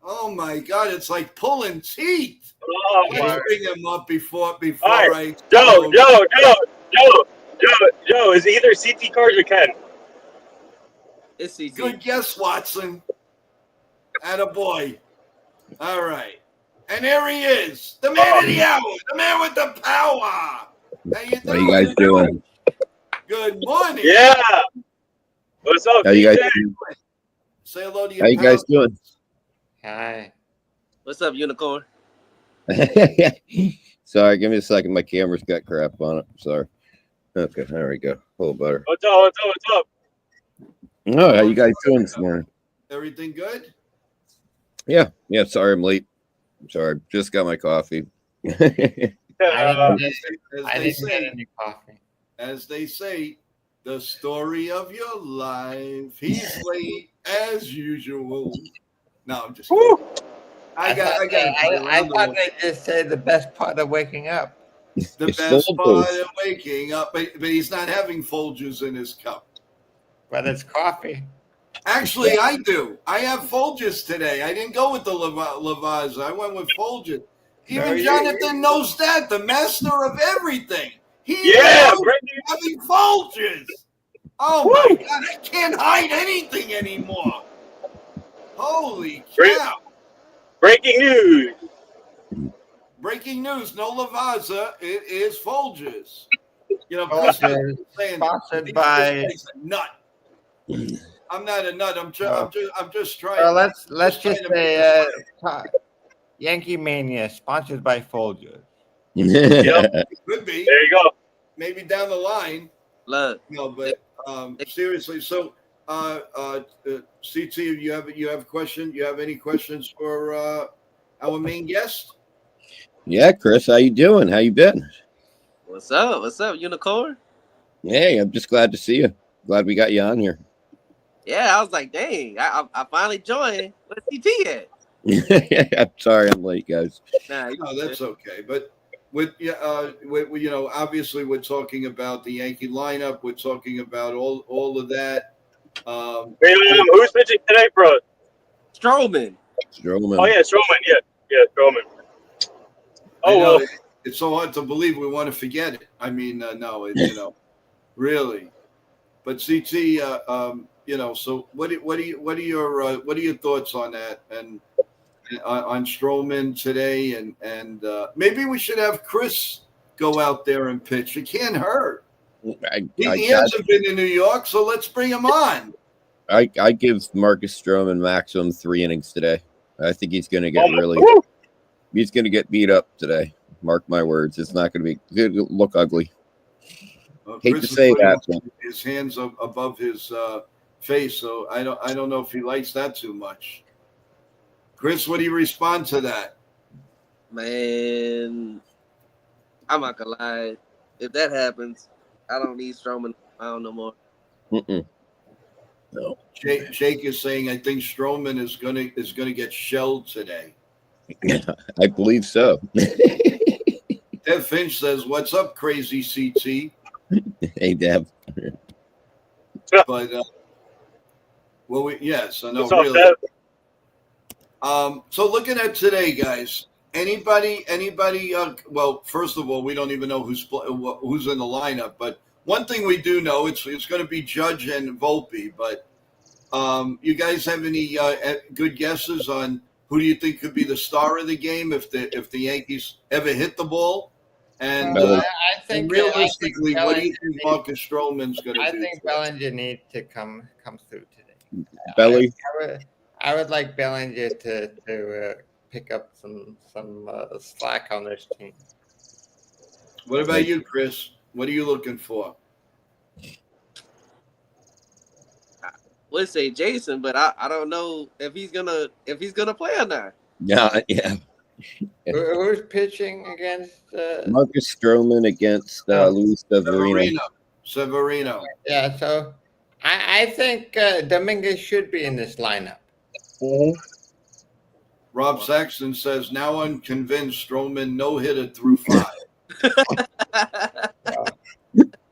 Oh my God, it's like pulling teeth. Oh, Let's bring him up before all right. I Joe, is either CT cards or Ken? It's CT. Good guess, Watson. Attaboy. All right. And there he is, the man of the hour, the man with the power. How you guys doing? Good morning. Yeah. What's up, How you guys DJ? doing? Say hello to your How you guys power. doing? Hi. What's up, Unicorn? Sorry, give me a second. My camera's got crap on it. Sorry. Okay, there we go. A little better. What's up? Oh, how you guys doing this morning? Everything good? Yeah. Sorry, I'm late. I'm sorry. Just got my coffee. I Uh, didn't get any coffee. As they say, the story of your life. He's late as usual. No, I'm just kidding. I thought they just said the best part of waking up. the It's best Folgers. part of waking up, but he's not having Folgers in his cup. But it's coffee. Actually, I do. I have Folgers today. I didn't go with the Lavazza. I went with Folgers. Even Jonathan knows that, the master of everything. He knows having Folgers. Oh my God, I can't hide anything anymore. Holy cow. breaking news. Breaking news, no Lavazza, it is Folgers. You know, Folgers, Chris is saying sponsored by. this guy's a nut. I'm not a nut. I'm just trying. Well, let's just trying to say Yankee Mania, sponsored by Folgers. could be. There you go. Maybe down the line. Look. No, but seriously. So, CT, you have a question? You have any questions for our main guest? Yeah, Chris, how you doing? How you been? What's up, Unicorn? Hey, I'm just glad to see you. Glad we got you on here. Yeah, I was like, dang, I finally joined. Where's CT at? I'm sorry I'm late, guys. Nah, No, that's okay. But with you know, obviously we're talking about the Yankee lineup. We're talking about all of that. Who's pitching today, bro? Stroman. Oh yeah, Stroman. Yeah, Stroman. Oh well. It's so hard to believe we want to forget it. I mean, no, you know, really. But CT, you know, so what are your thoughts on that and on Stroman today? And maybe we should have Chris go out there and pitch. It can't hurt. He hasn't been in New York, so let's bring him on. I give Marcus Stroman maximum 3 innings today. I think he's going to get he's going to get beat up today. Mark my words. It's not going to be look ugly. Hate Chris to say that. His hands above his face, so I don't know if he likes that too much. Chris, what do you respond to that? Man, I'm not gonna lie. If that happens, I don't need Stroman around no more. No. Jake is saying, I think Stroman is gonna get shelled today. I believe so. Dev Finch says, "What's up, crazy CT?" Hey, Deb. But yes, I know, What's up, really. Dev? So looking at today, guys, anybody? Well, first of all, we don't even know who's in the lineup. But one thing we do know, it's going to be Judge and Volpe. But you guys have any good guesses on who do you think could be the star of the game if the Yankees ever hit the ball? And, Well, I and realistically, what do you think Marcus Stroman's going to do? I think Bellinger needs to come through today. Belly. I would like Bellinger to pick up some slack on this team. What about you, Chris? What are you looking for? Would say Jason, but I don't know if he's gonna play or not. Yeah. Who's pitching against? Marcus Stroman against Luis Severino. Yeah, so I think Dominguez should be in this lineup. Rob Saxon says, now I'm convinced Stroman no-hitter through 5.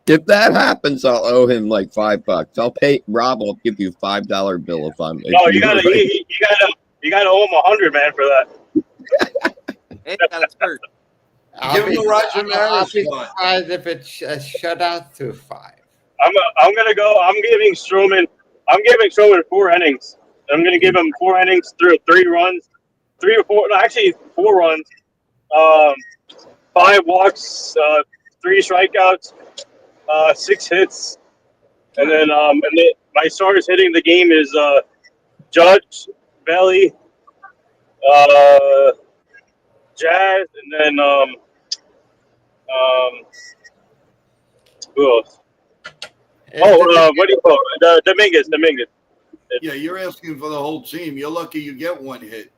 If that happens, I'll owe him like $5. I'll pay Rob. I'll give you $5 bill if I'm. No, you gotta owe him 100, man, for that. And got a spurt. Give him the Roger Maris I'll be spot. surprised if it's a shutout through 5. I'm gonna go. I'm giving Stroman 4 innings. I'm gonna give him 4 innings through 3 runs, 3 or 4. No, actually 4 runs, 5 walks, 3 strikeouts, 6 hits, and then my stars hitting the game is Judge, Belly, Jazz, and then who else? What do you call it? Dominguez. Yeah, you're asking for the whole team. You're lucky you get 1 hit.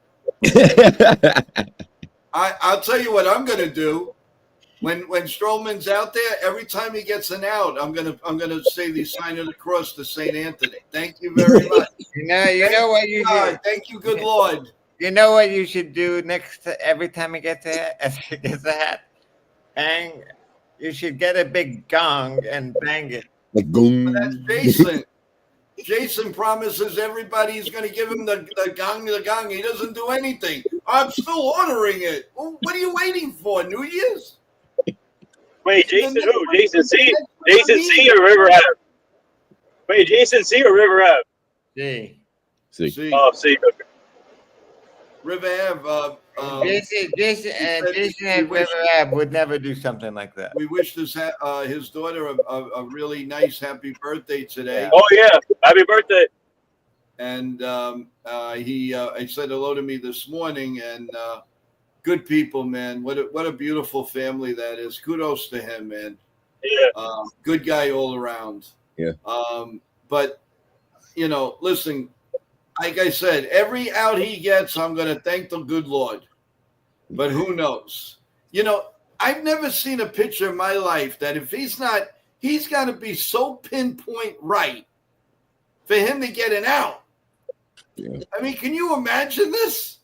I'll tell you what I'm going to do. When Stroman's out there, every time he gets an out, I'm gonna say the sign of the cross to Saint Anthony. Thank you very much. You know what you should. Thank you, good Lord. You know what you should do every time he gets a hat? Bang! You should get a big gong and bang it. Like boom. That's Jason. Jason promises everybody he's going to give him the gong. He doesn't do anything. I'm still ordering it. Well, what are you waiting for? New Year's? Wait, Jason who? Jason C? Jason C or River Ave? Wait, Jason C or River Ave? C. See. Oh, C. Okay. River Ave. Jason and River Ave would never do something like that. We wished his daughter a really nice happy birthday today. Oh yeah, happy birthday! And he said hello to me this morning. And good people, man. What a beautiful family that is. Kudos to him, man. Yeah. Good guy all around. Yeah. But listen. Like I said, every out he gets, I'm going to thank the good Lord. But who knows? I've never seen a pitcher in my life that if he's got to be so pinpoint right for him to get an out. Yeah. I mean, can you imagine this?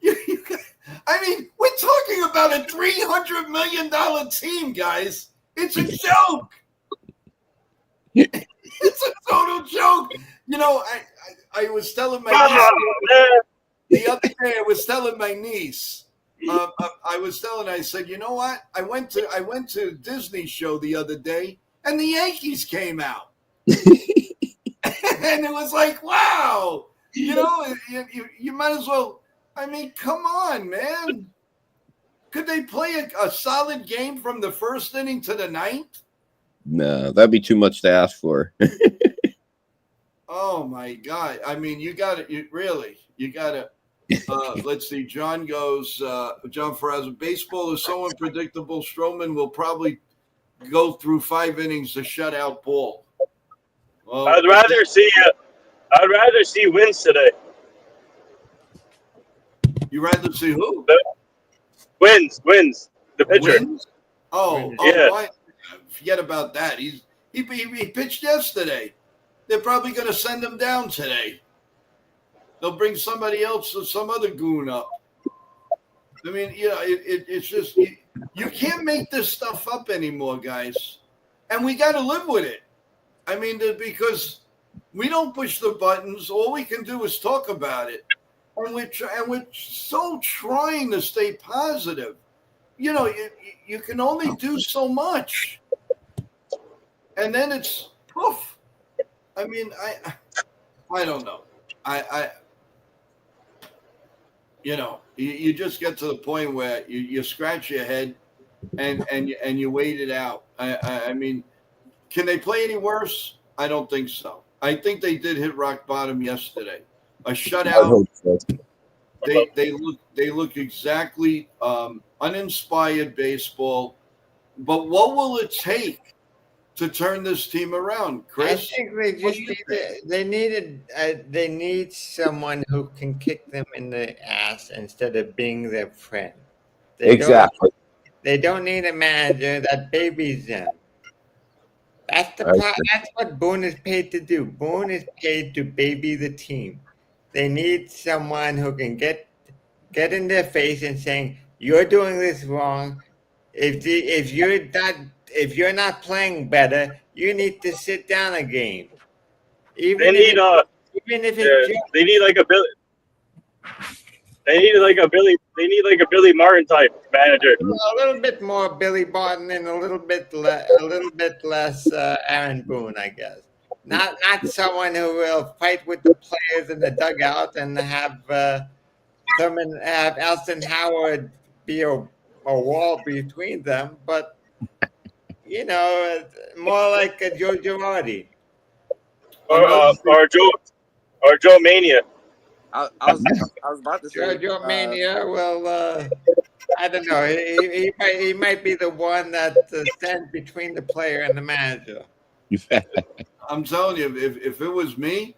I mean, we're talking about a $300 million team, guys. It's a joke. It's a total joke. I was telling my niece the other day. I was telling my niece. I said, you know what? I went to a Disney show the other day, and the Yankees came out, and it was like, wow. You might as well. I mean, come on, man. Could they play a solid game from the first inning to the 9th? No, that'd be too much to ask for. Oh my God! I mean, you got to. Let's see. John goes. John Ferraz. Baseball is so unpredictable. Stroman will probably go through 5 innings to shut out Paul. Well, I'd rather see wins today. You rather see who? Wins. The pitcher. Wins? Oh, yeah. Why? Forget about that. He pitched yesterday. they're probably going to send him down today. They'll bring somebody else or some other goon up. I mean, it's just you can't make this stuff up anymore, guys, and we got to live with it. I mean, because we don't push the buttons. All we can do is talk about it, and we're so trying to stay positive. You can only do so much, and then it's poof. I mean, I don't know. You just get to the point where you scratch your head and you wait it out. I mean, can they play any worse? I don't think so. I think they did hit rock bottom yesterday. A I shutout. hope so. They look exactly uninspired baseball. But what will it take to turn this team around, Chris? I think they need someone who can kick them in the ass instead of being their friend. Exactly. They don't need a manager that babies them. That's that's what Boone is paid to do. Boone is paid to baby the team. They need someone who can get in their face and saying, "You're doing this wrong. If you're not playing better, you need to sit down a game." They need Even if it's just they need like a Billy. They need like a Billy. They need like a Billy Martin type manager. a little bit more Billy Barton and a little bit less Aaron Boone, I guess. Not someone who will fight with the players in the dugout and have Elston Howard be a wall between them, but more like a Joe Girardi or Joe Mania. I was about to say Joe Mania. Well, I don't know. He might be the one that stands between the player and the manager. I'm telling you, if it was me,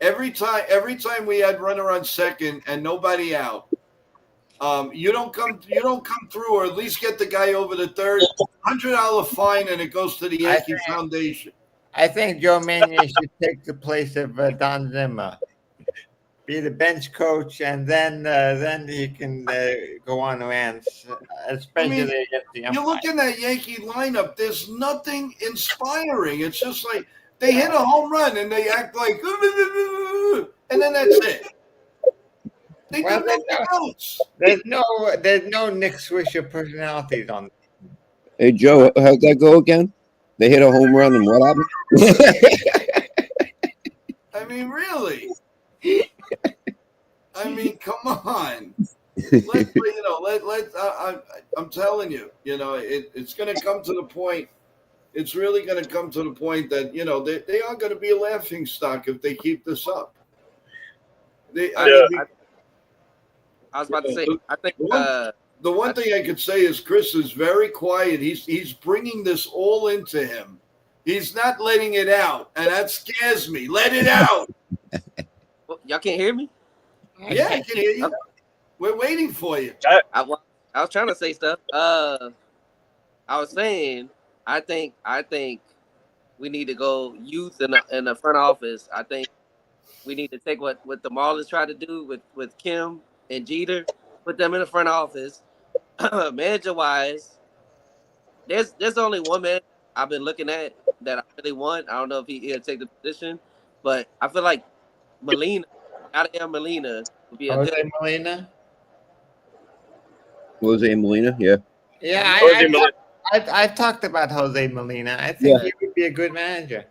every time we had runner on second and nobody out, you don't come through, or at least get the guy over the third. $100 fine, and it goes to the Yankee Foundation. I think Joe Mania should take the place of Don Zimmer, be the bench coach, and then he can go on rants, especially against the umpire. You look in that Yankee lineup. There's nothing inspiring. It's just like they hit a home run and they act like, and then that's it. They do nothing else. There's no Nick Swisher personalities on. Hey, Joe, how'd that go again? They hit a home run and what happened? I mean, really? I mean, come on. I'm telling you, it's going to come to the point. It's really going to come to the point that they are going to be a laughing stock if they keep this up. I was about to say, I think the one thing I could say is Chris is very quiet. He's bringing this all into him. He's not letting it out, and that scares me. Let it out. Well, y'all can't hear me? Yeah, I can hear you. We're waiting for you. I was trying to say stuff. I was saying, I think we need to go youth in the front office. I think we need to take what the Marlins tried to do with Kim and Jeter, put them in the front office. Manager wise, there's only one man I've been looking at that I really want. I don't know if he'll take the position, but I feel like Molina would be a Jose good. Molina. Jose Molina, yeah. Yeah, I've talked about Jose Molina. I think he would be a good manager.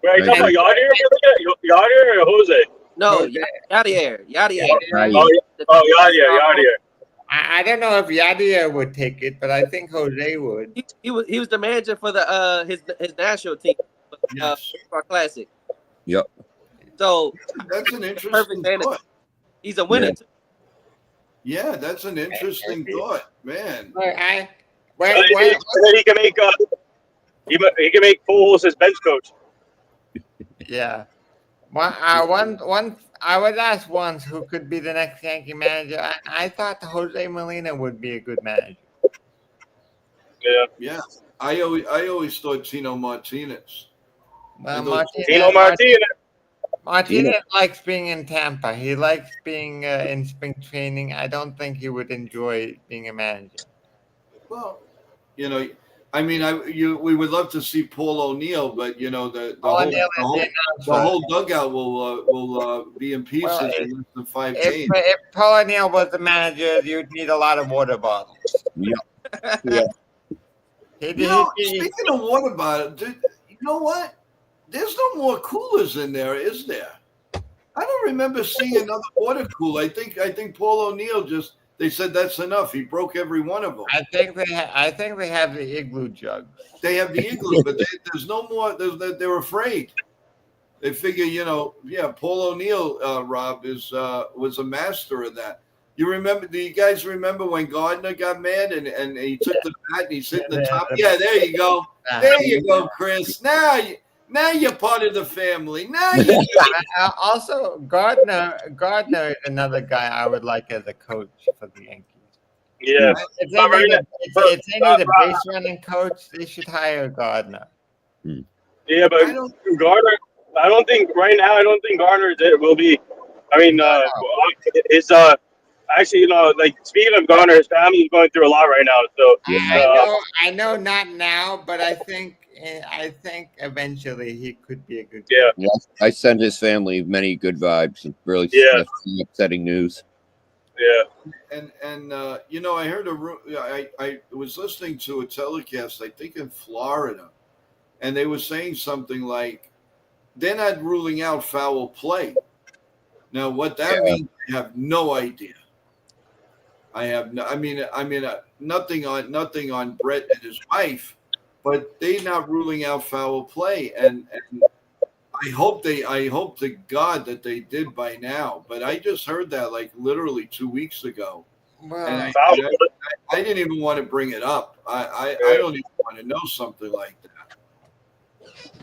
Wait, you talking about Yadier or Jose? No, Yadier. Yadier. I don't know if Yadier would take it, but I think Jose would. He was the manager for the his national team, for Classic. Yep. So that's an interesting thought. He's a winner too. Yeah, that's an interesting thought, man. And then he can make he can make Pujols his bench coach. Yeah. I was asked once who could be the next Yankee manager. I thought Jose Molina would be a good manager. Yeah. Yeah. I always thought Tino Martinez. Well, Tino Martinez. Martinez likes being in Tampa. He likes being in spring training. I don't think he would enjoy being a manager. Well, you know, I mean, we would love to see Paul O'Neill, but you know, the Paul whole O'Neill the is whole, the the announcer. whole dugout will be in pieces Well, in less than 5 If, games. if Paul O'Neill was the manager, you'd need a lot of water bottles. Yeah. Yeah. He'd, You know, he'd be, speaking of water bottles, you know what? There's no more coolers in there, is there? I don't remember seeing another water cooler. I think Paul O'Neill they said that's enough. He broke every one of them. I think they have the igloo jugs. They have the igloo, but there's no more. They're afraid. They figure, Paul O'Neill, Rob, was a master of that. You remember? Do you guys remember when Gardner got mad and he took the bat and he's hitting the top? Yeah, there you go. There you go, Chris. Now you're part of the family. Now you. Also, Gardner is another guy I would like as a coach for the Yankees. Yeah. If they need a base running coach, they should hire Gardner. Yeah, but Gardner, I don't think Gardner will be. I mean, it's actually, like speaking of Gardner, his family is going through a lot right now. So I know not now, but I think eventually he could be a good yeah. Yeah, I send his family many good vibes and really upsetting news. Yeah. And I heard I was listening to a telecast, I think in Florida, and they were saying something like they're not ruling out foul play. Now, what that means, I have no idea. I have no. I mean, nothing on Brett and his wife, but they're not ruling out foul play, and I hope to God that they did by now. But I just heard that like literally 2 weeks ago, Well, and I didn't even want to bring it up. I don't even want to know something like that.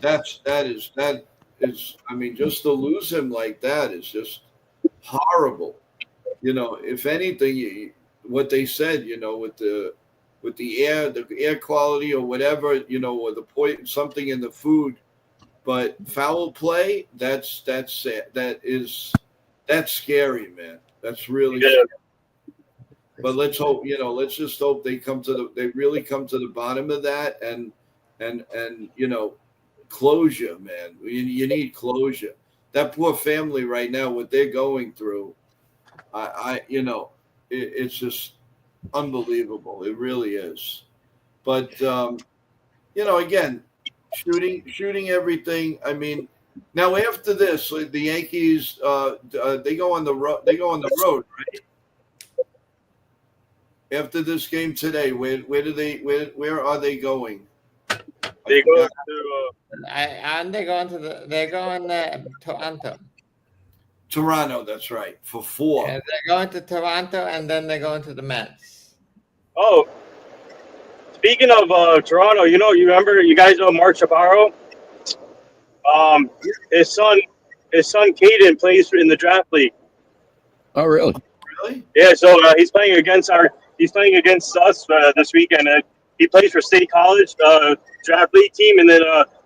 That is. I mean, just to lose him like that is just horrible. If anything, what they said, with the air quality or whatever, or the point something in the food, but foul play, that's scary, man. That's really scary. But let's hope, let's just hope they really come to the bottom of that and closure, man. You need closure. That poor family right now, what they're going through, it's just unbelievable. It really is. But again, shooting everything. I mean, now after this, the Yankees, they go on the road. They go on the road, right? After this game today, where are they going? They go to. They're going Toronto. Toronto, that's right, for 4. Yeah, they're going to Toronto, and then they're going to the Mets. Oh, speaking of Toronto, you remember, you guys know Mark Chaparro? His son Caden plays in the draft league. Oh, really? Really? Yeah, so he's playing against us this weekend. He plays for State College draft league team, and then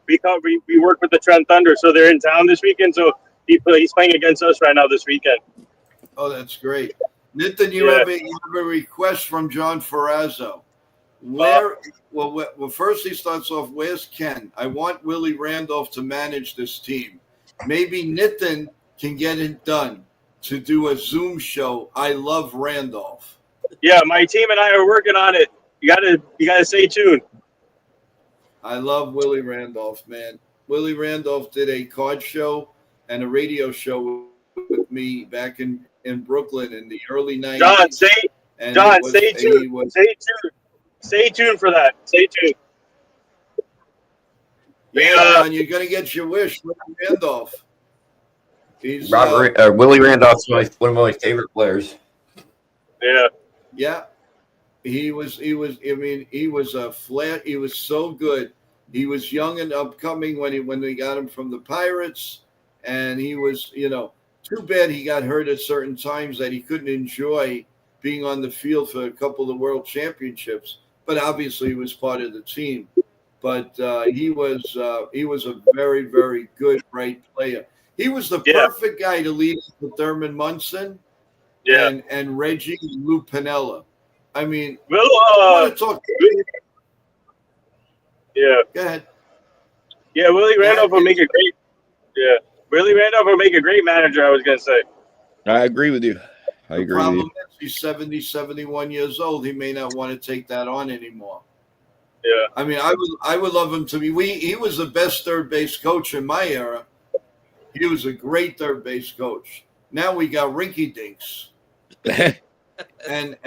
we work with the Trent Thunder, so they're in town this weekend. So he's playing against us right now this weekend. Oh, that's great. Nitin, you have a request from John Ferrazzo. First he starts off, where's Ken? I want Willie Randolph to manage this team. Maybe Nitin can get it done to do a Zoom show. I love Randolph. Yeah, my team and I are working on it. You gotta stay tuned. I love Willie Randolph, man. Willie Randolph did a card show and a radio show with me back in Brooklyn in the early 90s. John, stay tuned. Stay tuned for that. Stay tuned. Yeah, John, you're going to get your wish. Willie Randolph. He's Willie Randolph's one of my favorite players. Yeah. Yeah. He was a flair. He was so good. He was young and upcoming when they got him from the Pirates. And he was, too bad he got hurt at certain times that he couldn't enjoy being on the field for a couple of world championships. But obviously he was part of the team. but he was a very, very good right player. He was the Yeah. perfect guy to lead with Thurman Munson Yeah. and Reggie and Lou Pinella. I mean, Will, I want to talk. yeah. Go ahead. Yeah, Willie Randolph would make a great. Yeah, Willie Randolph would make a great manager. I was gonna say. I agree with you. I The agree with problem you. is he's 70, 71 years old. He may not want to take that on anymore. Yeah. I mean, I would love him to be. He was the best third base coach in my era. He was a great third base coach. Now we got rinky dinks and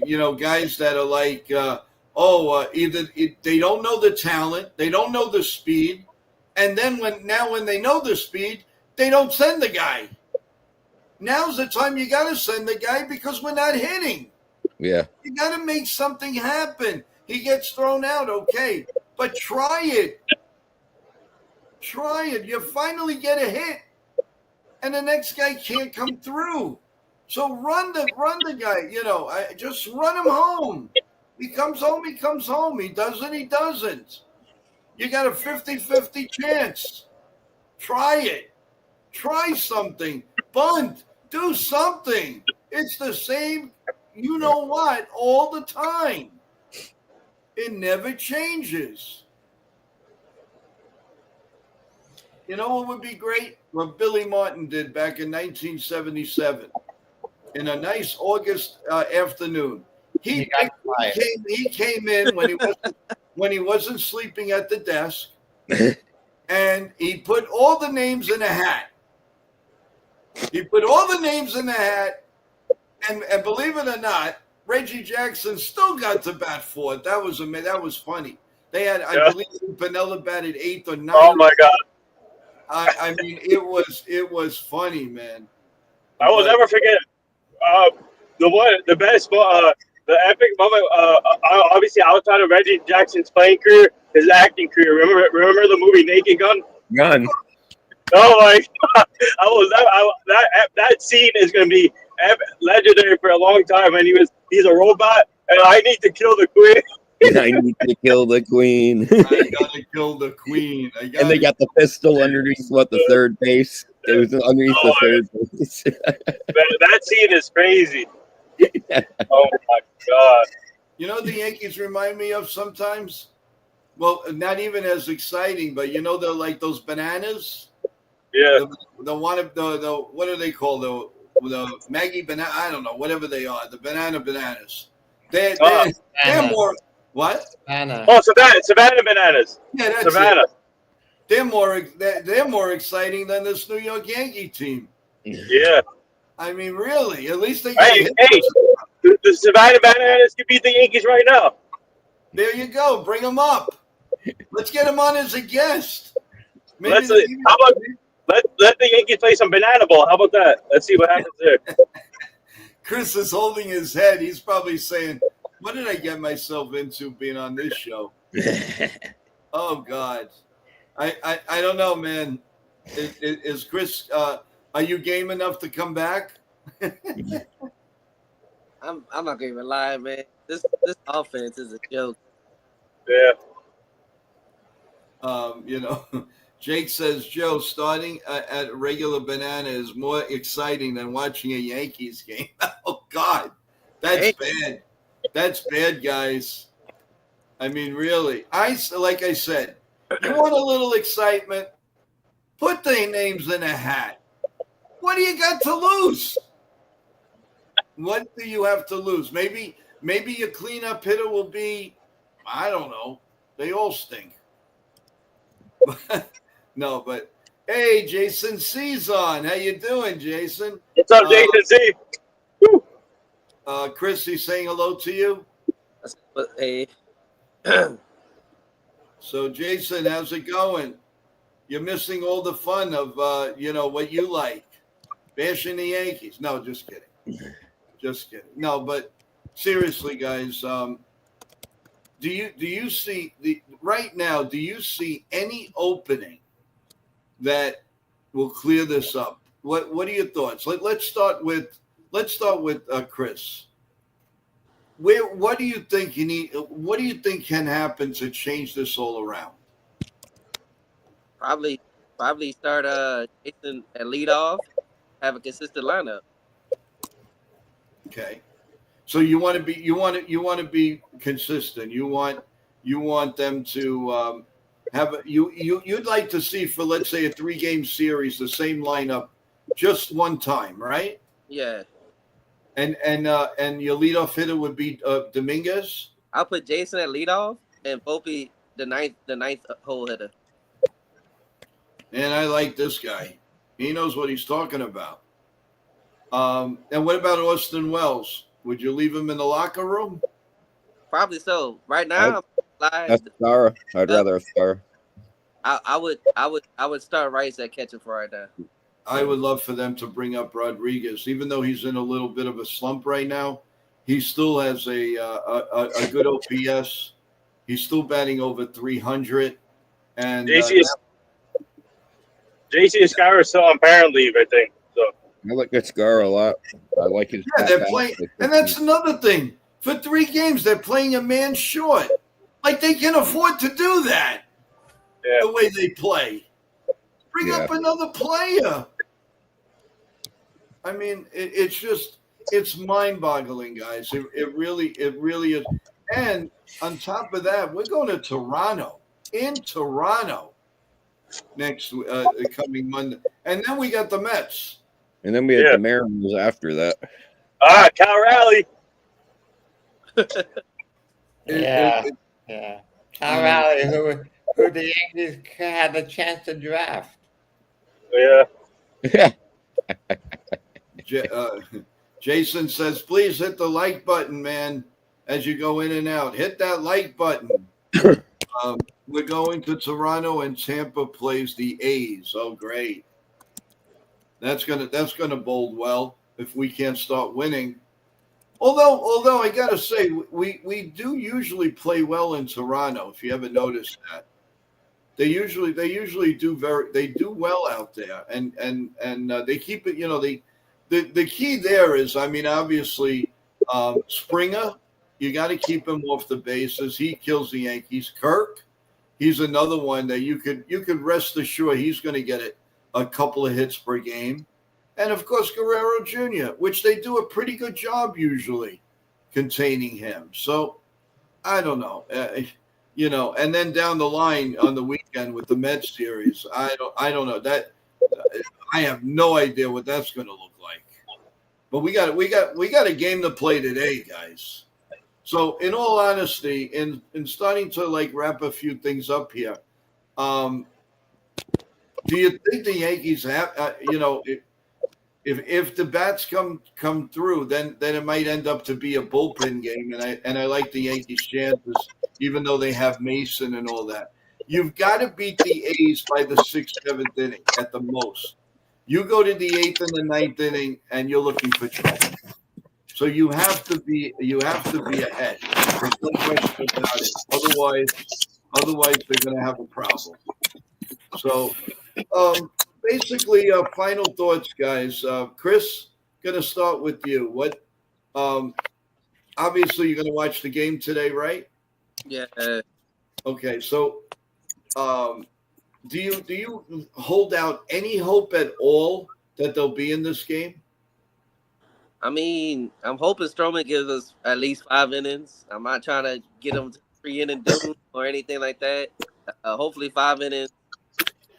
you know, guys that are like either they don't know the talent, they don't know the speed, and then when they know the speed, they don't send the guy. Now's the time you got to send the guy because we're not hitting. Yeah. You got to make something happen. He gets thrown out, okay, but try it. Try it. You finally get a hit, and the next guy can't come through. So run the guy. You know, just run him home. He comes home. He comes home. He doesn't. He doesn't. You got a 50-50 chance. Try it. Try something. Bunt. Do something. It's the same, you know what, all the time. It never changes. You know what would be great? What Billy Martin did back in 1977 in a nice August afternoon. He came in when he wasn't sleeping at the desk, and he put all the names in a hat. He put all the names in the hat, and believe it or not, Reggie Jackson still got to bat fourth. That was funny. They had, I believe, Pinella batted eighth or ninth. Oh my God! I mean, it was funny, man. I will never forget the epic moment. Obviously, outside of Reggie Jackson's playing career, his acting career. Remember the movie Naked Gun? Gun. Oh my God! That scene is going to be legendary for a long time. And he's a robot, and I need to kill the queen. I need to kill the queen. I gotta kill the queen. And they got the pistol underneath the third base. It was underneath the third base. That scene is crazy. Oh my God! You know, the Yankees remind me of sometimes. Well, not even as exciting, but you know, they're like those bananas. Yeah. The what do they call the Maggie banana? I don't know, whatever they are. The bananas. They're more what? Anna. Oh, Savannah bananas. Yeah, that's Savannah. It. They're more exciting than this New York Yankee team. Yeah. I mean, really. At least they. Hey, the Savannah Bananas could beat the Yankees right now. There you go. Bring them up. Let's get him on as a guest. How about let the Yankees play some banana ball? How about that? Let's see what happens there. Chris is holding his head. He's probably saying, "What did I get myself into being on this show?" Oh God, I don't know, man. Is Chris? Are you game enough to come back? I'm not gonna even lie, man. This offense is a joke. Yeah. You know, Jake says, Joe, starting at regular banana is more exciting than watching a Yankees game. Oh God, that's bad. That's bad, guys. I mean, really. Like I said, you want a little excitement? Put their names in a hat. What do you got to lose? What do you have to lose? Maybe your cleanup hitter will be, I don't know. They all stink. No, but hey, Jason C's on. How you doing, Jason? What's up, Jason C? Chris, he's saying hello to you. But hey, So, Jason, how's it going? You're missing all the fun of what you like, bashing the Yankees. No, just kidding. Just kidding. No, but seriously, guys, do you see right now? Do you see any opening that will clear this up? What are your thoughts? Let's start with Chris. what do you think you need? What do you think can happen to change this all around? Probably start Jason at leadoff, have a consistent lineup. Okay. So you want to be consistent. You want them to you'd like to see for, let's say, a 3-game series, the same lineup just one time, right? Yeah. And your leadoff hitter would be Dominguez. I'll put Jason at leadoff and Volpe the ninth hole hitter. And I like this guy. He knows what he's talking about. And what about Austin Wells? Would you leave him in the locker room? Probably so. Right now, That's Stara. I'd rather have Stara. I would start Rice at catcher for right now. I would love for them to bring up Rodriguez, even though he's in a little bit of a slump right now. He still has a good OPS. He's still batting over 300. And JC Escara is still on parent leave, I think. So I like Escara a lot. I like his. yeah, they're playing, and that's another thing. For 3 games, they're playing a man short. Like they can afford to do that. Yeah. The way they play, bring up another player. I mean, it's mind-boggling, guys. It really is. And on top of that, we're going to Toronto, next coming Monday, and then we got the Mets. And then we had the Mariners after that. Cal Raleigh. Yeah. Cal Raleigh, who the Yankees had a chance to draft. Yeah. Jason says, please hit the like button, man, as you go in and out. Hit that like button. We're going to Toronto, and Tampa plays the A's. Oh, great. That's gonna bode well if we can't start winning. Although I gotta say, we do usually play well in Toronto. If you ever noticed that, they usually do well out there, and they keep it. You know, the key there is, I mean, obviously Springer, you got to keep him off the bases. He kills the Yankees. Kirk, he's another one that you could rest assured he's going to get a couple of hits per game. And, of course, Guerrero Jr., which they do a pretty good job usually containing him. So, I don't know. And then down the line on the weekend with the Mets series, I don't know. That I have no idea what that's going to look like. But we got a game to play today, guys. So, in all honesty, in starting to wrap a few things up here, do you think the Yankees have if the bats come through, then it might end up to be a bullpen game, and I like the Yankees' chances, even though they have Mason and all that. You've got to beat the A's by the 6th, 7th inning at the most. You go to the 8th and the 9th inning, and you're looking for trouble. So you have to be ahead. There's no question about it. Otherwise they're going to have a problem. So. Basically, final thoughts, guys. Chris, going to start with you. What? Obviously, you're going to watch the game today, right? Yeah. Okay. So, do you hold out any hope at all that they'll be in this game? I mean, I'm hoping Stroman gives us at least 5 innings. I'm not trying to get him to 3-inning doom or anything like that. Hopefully, 5 innings.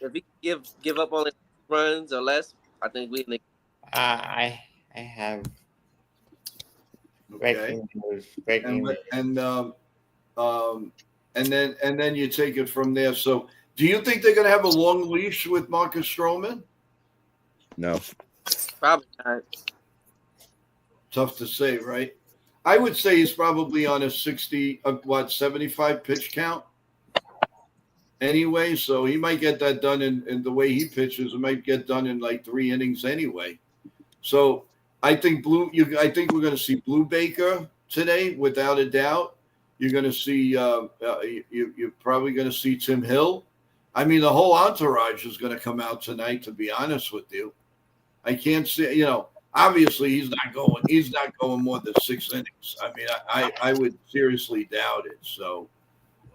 If he give up on 2 runs or less, I think we. I have breaking news. And then you take it from there. So, do you think they're going to have a long leash with Marcus Stroman? No, Probably not. Tough to say, right? I would say he's probably on a 75 pitch count. Anyway, so he might get that done in the way he pitches. It might get done in 3 innings anyway. So I think we're going to see Blue Baker today, without a doubt. You're going to see you're probably going to see Tim Hill. I mean, the whole entourage is going to come out tonight. To be honest with you, I can't see. obviously he's not going more than 6 innings. I mean, I would seriously doubt it. So,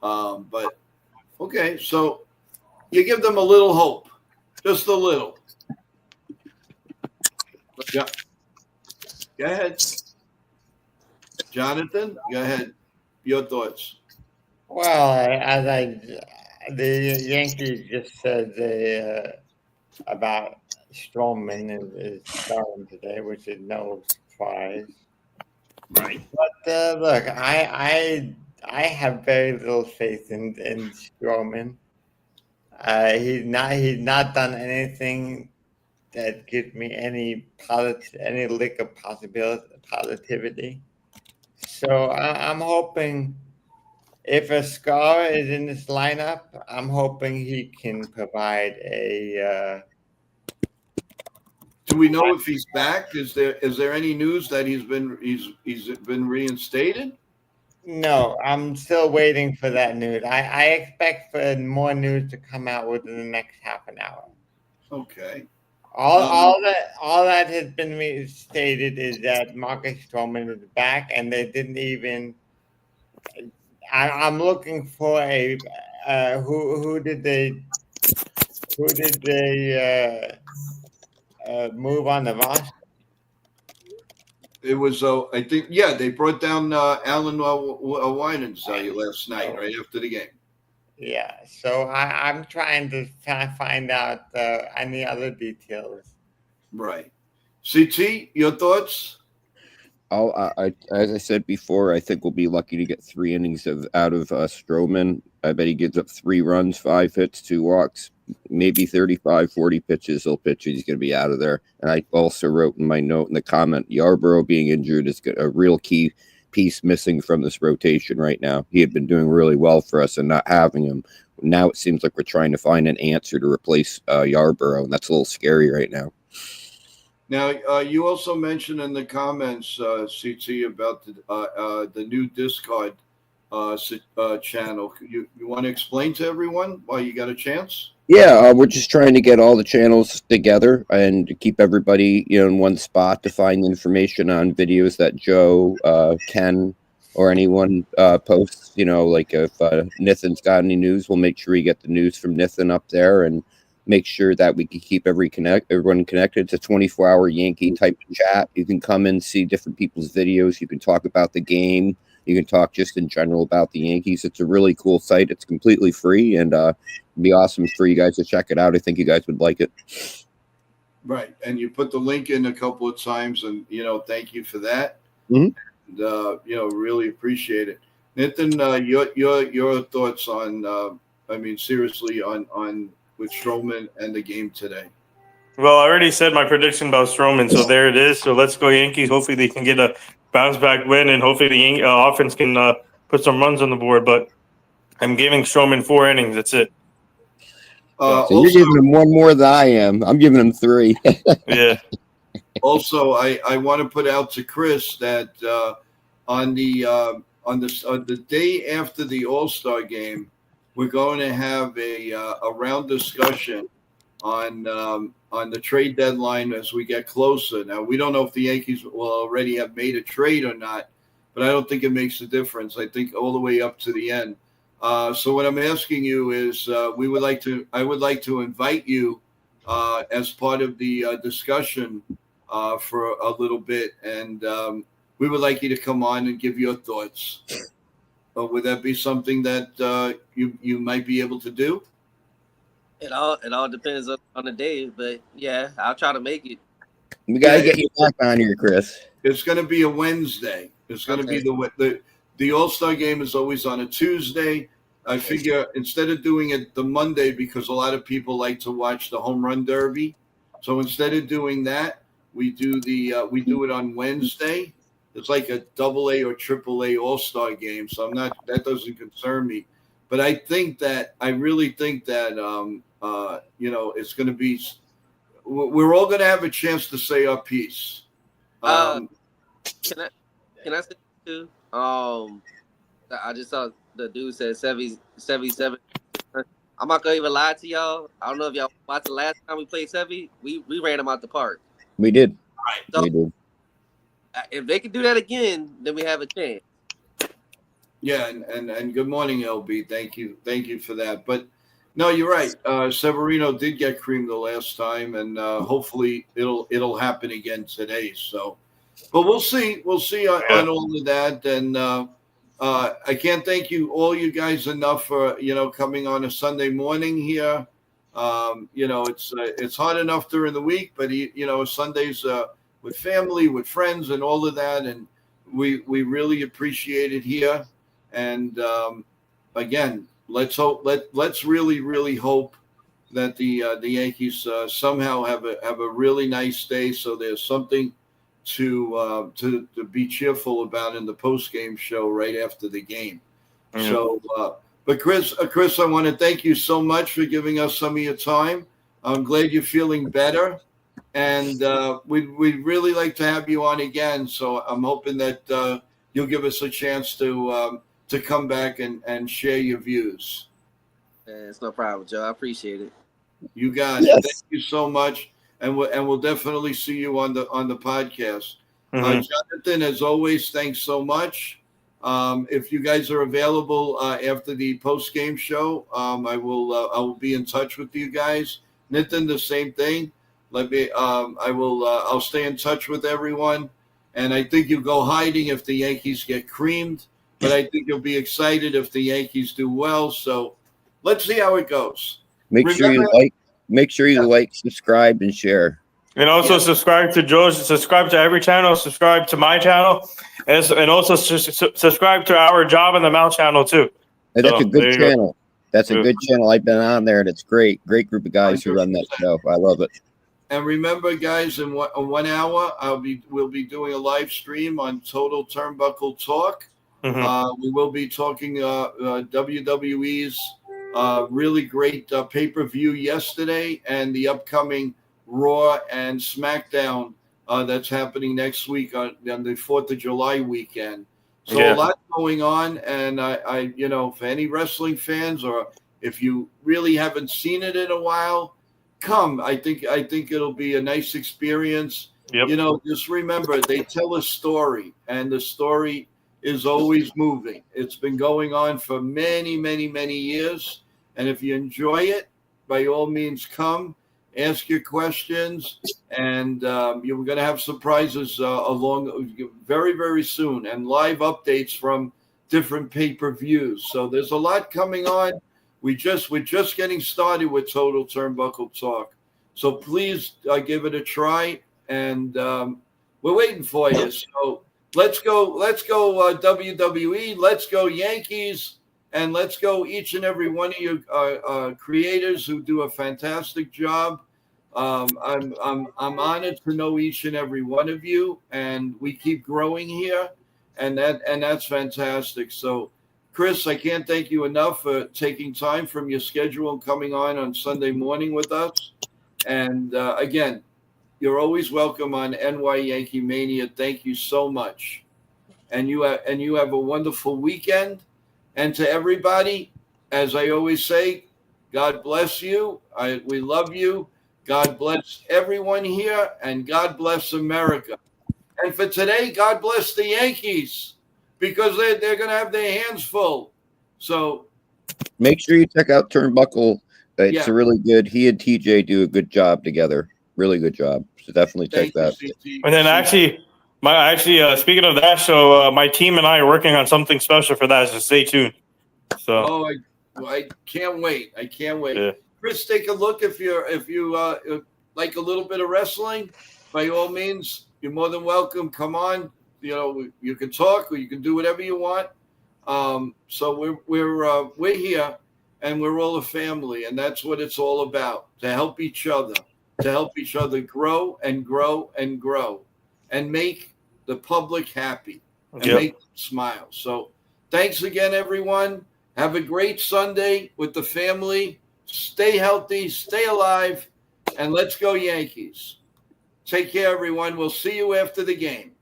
but okay, so you give them a little hope, just a little. Yeah, go ahead, Jonathan. Go ahead. Your thoughts. Well, the Yankees just said about Stroman is starting today, which is no surprise. Right. But look, I have very little faith in Stroman. He's not done anything that gives me any lick of positivity. So I'm hoping if a scar is in this lineup, I'm hoping he can provide a. Do we know if he's back? Is there any news that he's been reinstated? No, I'm still waiting for that news. I expect for more news to come out within the next half an hour. Okay. All that has been stated is that Marcus Stroman is back, and they didn't even. I'm looking for a who did they move on the roster? It was, I think, yeah, they brought down Alan Winans last night, right after the game. Yeah, so I'm trying to find out any other details. Right. CT, your thoughts? As I said before, I think we'll be lucky to get 3 innings out of Stroman. I bet he gives up 3 runs, 5 hits, 2 walks, maybe 35, 40 pitches. He'll pitch. He's going to be out of there. And I also wrote in my note in the comment, Yarborough being injured is a real key piece missing from this rotation right now. He had been doing really well for us, and not having him, now it seems like we're trying to find an answer to replace Yarborough, and that's a little scary right now. Now, you also mentioned in the comments, CT, about the new Discard channel. You want to explain to everyone while you got a chance? Yeah, we're just trying to get all the channels together and keep everybody, in one spot to find information on videos that Joe, Ken, or anyone posts. Like if Nithan's got any news, we'll make sure we get the news from Nithan up there and make sure that we can keep everyone connected. It's a 24-hour Yankee type of chat. You can come and see different people's videos. You can talk about the game. You can talk just in general about the Yankees. It's a really cool site. It's completely free, and it'd be awesome for you guys to check it out. I think you guys would like it. Right, and you put the link in a couple of times, and thank you for that. Mhm. And, really appreciate it. Nathan, your thoughts on? Seriously, on with Stroman and the game today. Well, I already said my prediction about Stroman, so there it is. So let's go Yankees. Hopefully they can get a bounce back win, and hopefully the offense can put some runs on the board. But I'm giving Stroman 4 innings. That's it. So you're giving him 1 more than I am. I'm giving him 3. Yeah. Also, I want to put out to Chris that on the day after the All-Star game, we're going to have a round discussion on the trade deadline as we get closer. Now, we don't know if the Yankees will already have made a trade or not, but I don't think it makes a difference. I think all the way up to the end. So what I'm asking you is, I would like to invite you as part of the discussion for a little bit, and we would like you to come on and give your thoughts. Would that be something that you might be able to do? It all depends on the day, but yeah, I'll try to make it. We gotta get you back on here, Chris. It's going to be a Wednesday. It's going to be the All-Star game is always on a Tuesday. I figure instead of doing it the Monday, because a lot of people like to watch the home run derby, so instead of doing that, we do it on Wednesday. It's like a AA or AAA All-Star game, so that doesn't concern me. But I really think that it's going to be. We're all going to have a chance to say our piece. Can I say too? I just saw the dude said 77. I'm not gonna even lie to y'all. I don't know if y'all watched the last time we played Sevy. We ran him out the park. We did. So We do. if they can do that again, then we have a chance. Yeah, and good morning, LB. Thank you for that. But no, you're right. Severino did get creamed the last time, and hopefully it'll happen again today. So, but we'll see. We'll see on all of that. And I can't thank all you guys enough for coming on a Sunday morning here. It's hard enough during the week, but Sundays with family, with friends, and all of that, and we really appreciate it here. And again, let's really hope that the Yankees somehow have a really nice day, so there's something to be cheerful about in the post game show right after the game. Mm-hmm. So, but Chris, I want to thank you so much for giving us some of your time. I'm glad you're feeling better, and we'd really like to have you on again. So I'm hoping that you'll give us a chance to come back and share your views. It's no problem, Joe. I appreciate it. You got it. Thank you so much, and we'll definitely see you on the podcast. Mm-hmm. Jonathan, as always, thanks so much. If you guys are available after the post game show, I will be in touch with you guys. Nitin, the same thing. I'll stay in touch with everyone, and I think you'll go hiding if the Yankees get creamed. But I think you'll be excited if the Yankees do well. So let's see how it goes. Make sure you like, subscribe, and share. And also subscribe to Joe's. Subscribe to every channel. Subscribe to my channel, and also subscribe to our Job in the Mouth channel too. And that's a good channel. That's a good channel. I've been on there, and it's great. Great group of guys who run that show. I love it. And remember, guys, in 1 hour, we'll be doing a live stream on Total Turnbuckle Talk. Mm-hmm. We will be talking WWE's really great pay-per-view yesterday and the upcoming Raw and SmackDown that's happening next week on the 4th of July weekend. So a lot going on, and I for any wrestling fans, or if you really haven't seen it in a while, come. I think it'll be a nice experience. Yep. Just remember, they tell a story, and the story is always moving. It's been going on for many, many, many years. And if you enjoy it, by all means, come, ask your questions. And you're going to have surprises along very, very soon, and live updates from different pay-per-views. So there's a lot coming on. We're just getting started with Total Turnbuckle Talk. So please give it a try. And we're waiting for you. So let's go WWE, let's go Yankees, and let's go each and every one of you creators who do a fantastic job. I'm honored to know each and every one of you, and we keep growing here, and that's fantastic. So, Chris, I can't thank you enough for taking time from your schedule and coming on Sunday morning with us. And again, you're always welcome on NY Yankee Mania. Thank you so much. And you have a wonderful weekend. And to everybody, as I always say, God bless you. We love you. God bless everyone here, and God bless America. And for today, God bless the Yankees, because they're going to have their hands full. So make sure you check out Turnbuckle. It's really good. He and TJ do a good job together. Really good job. So definitely check that. And then speaking of that show, my team and I are working on something special for that. So stay tuned. So I can't wait. Yeah. Chris, take a look if you like a little bit of wrestling. By all means, you're more than welcome. Come on. You can talk, or you can do whatever you want. So we're here, and we're all a family, and that's what it's all about, to help each other grow and grow and grow, and make the public happy and make them smile. So thanks again, everyone. Have a great Sunday with the family. Stay healthy, stay alive, and let's go Yankees. Take care, everyone. We'll see you after the game.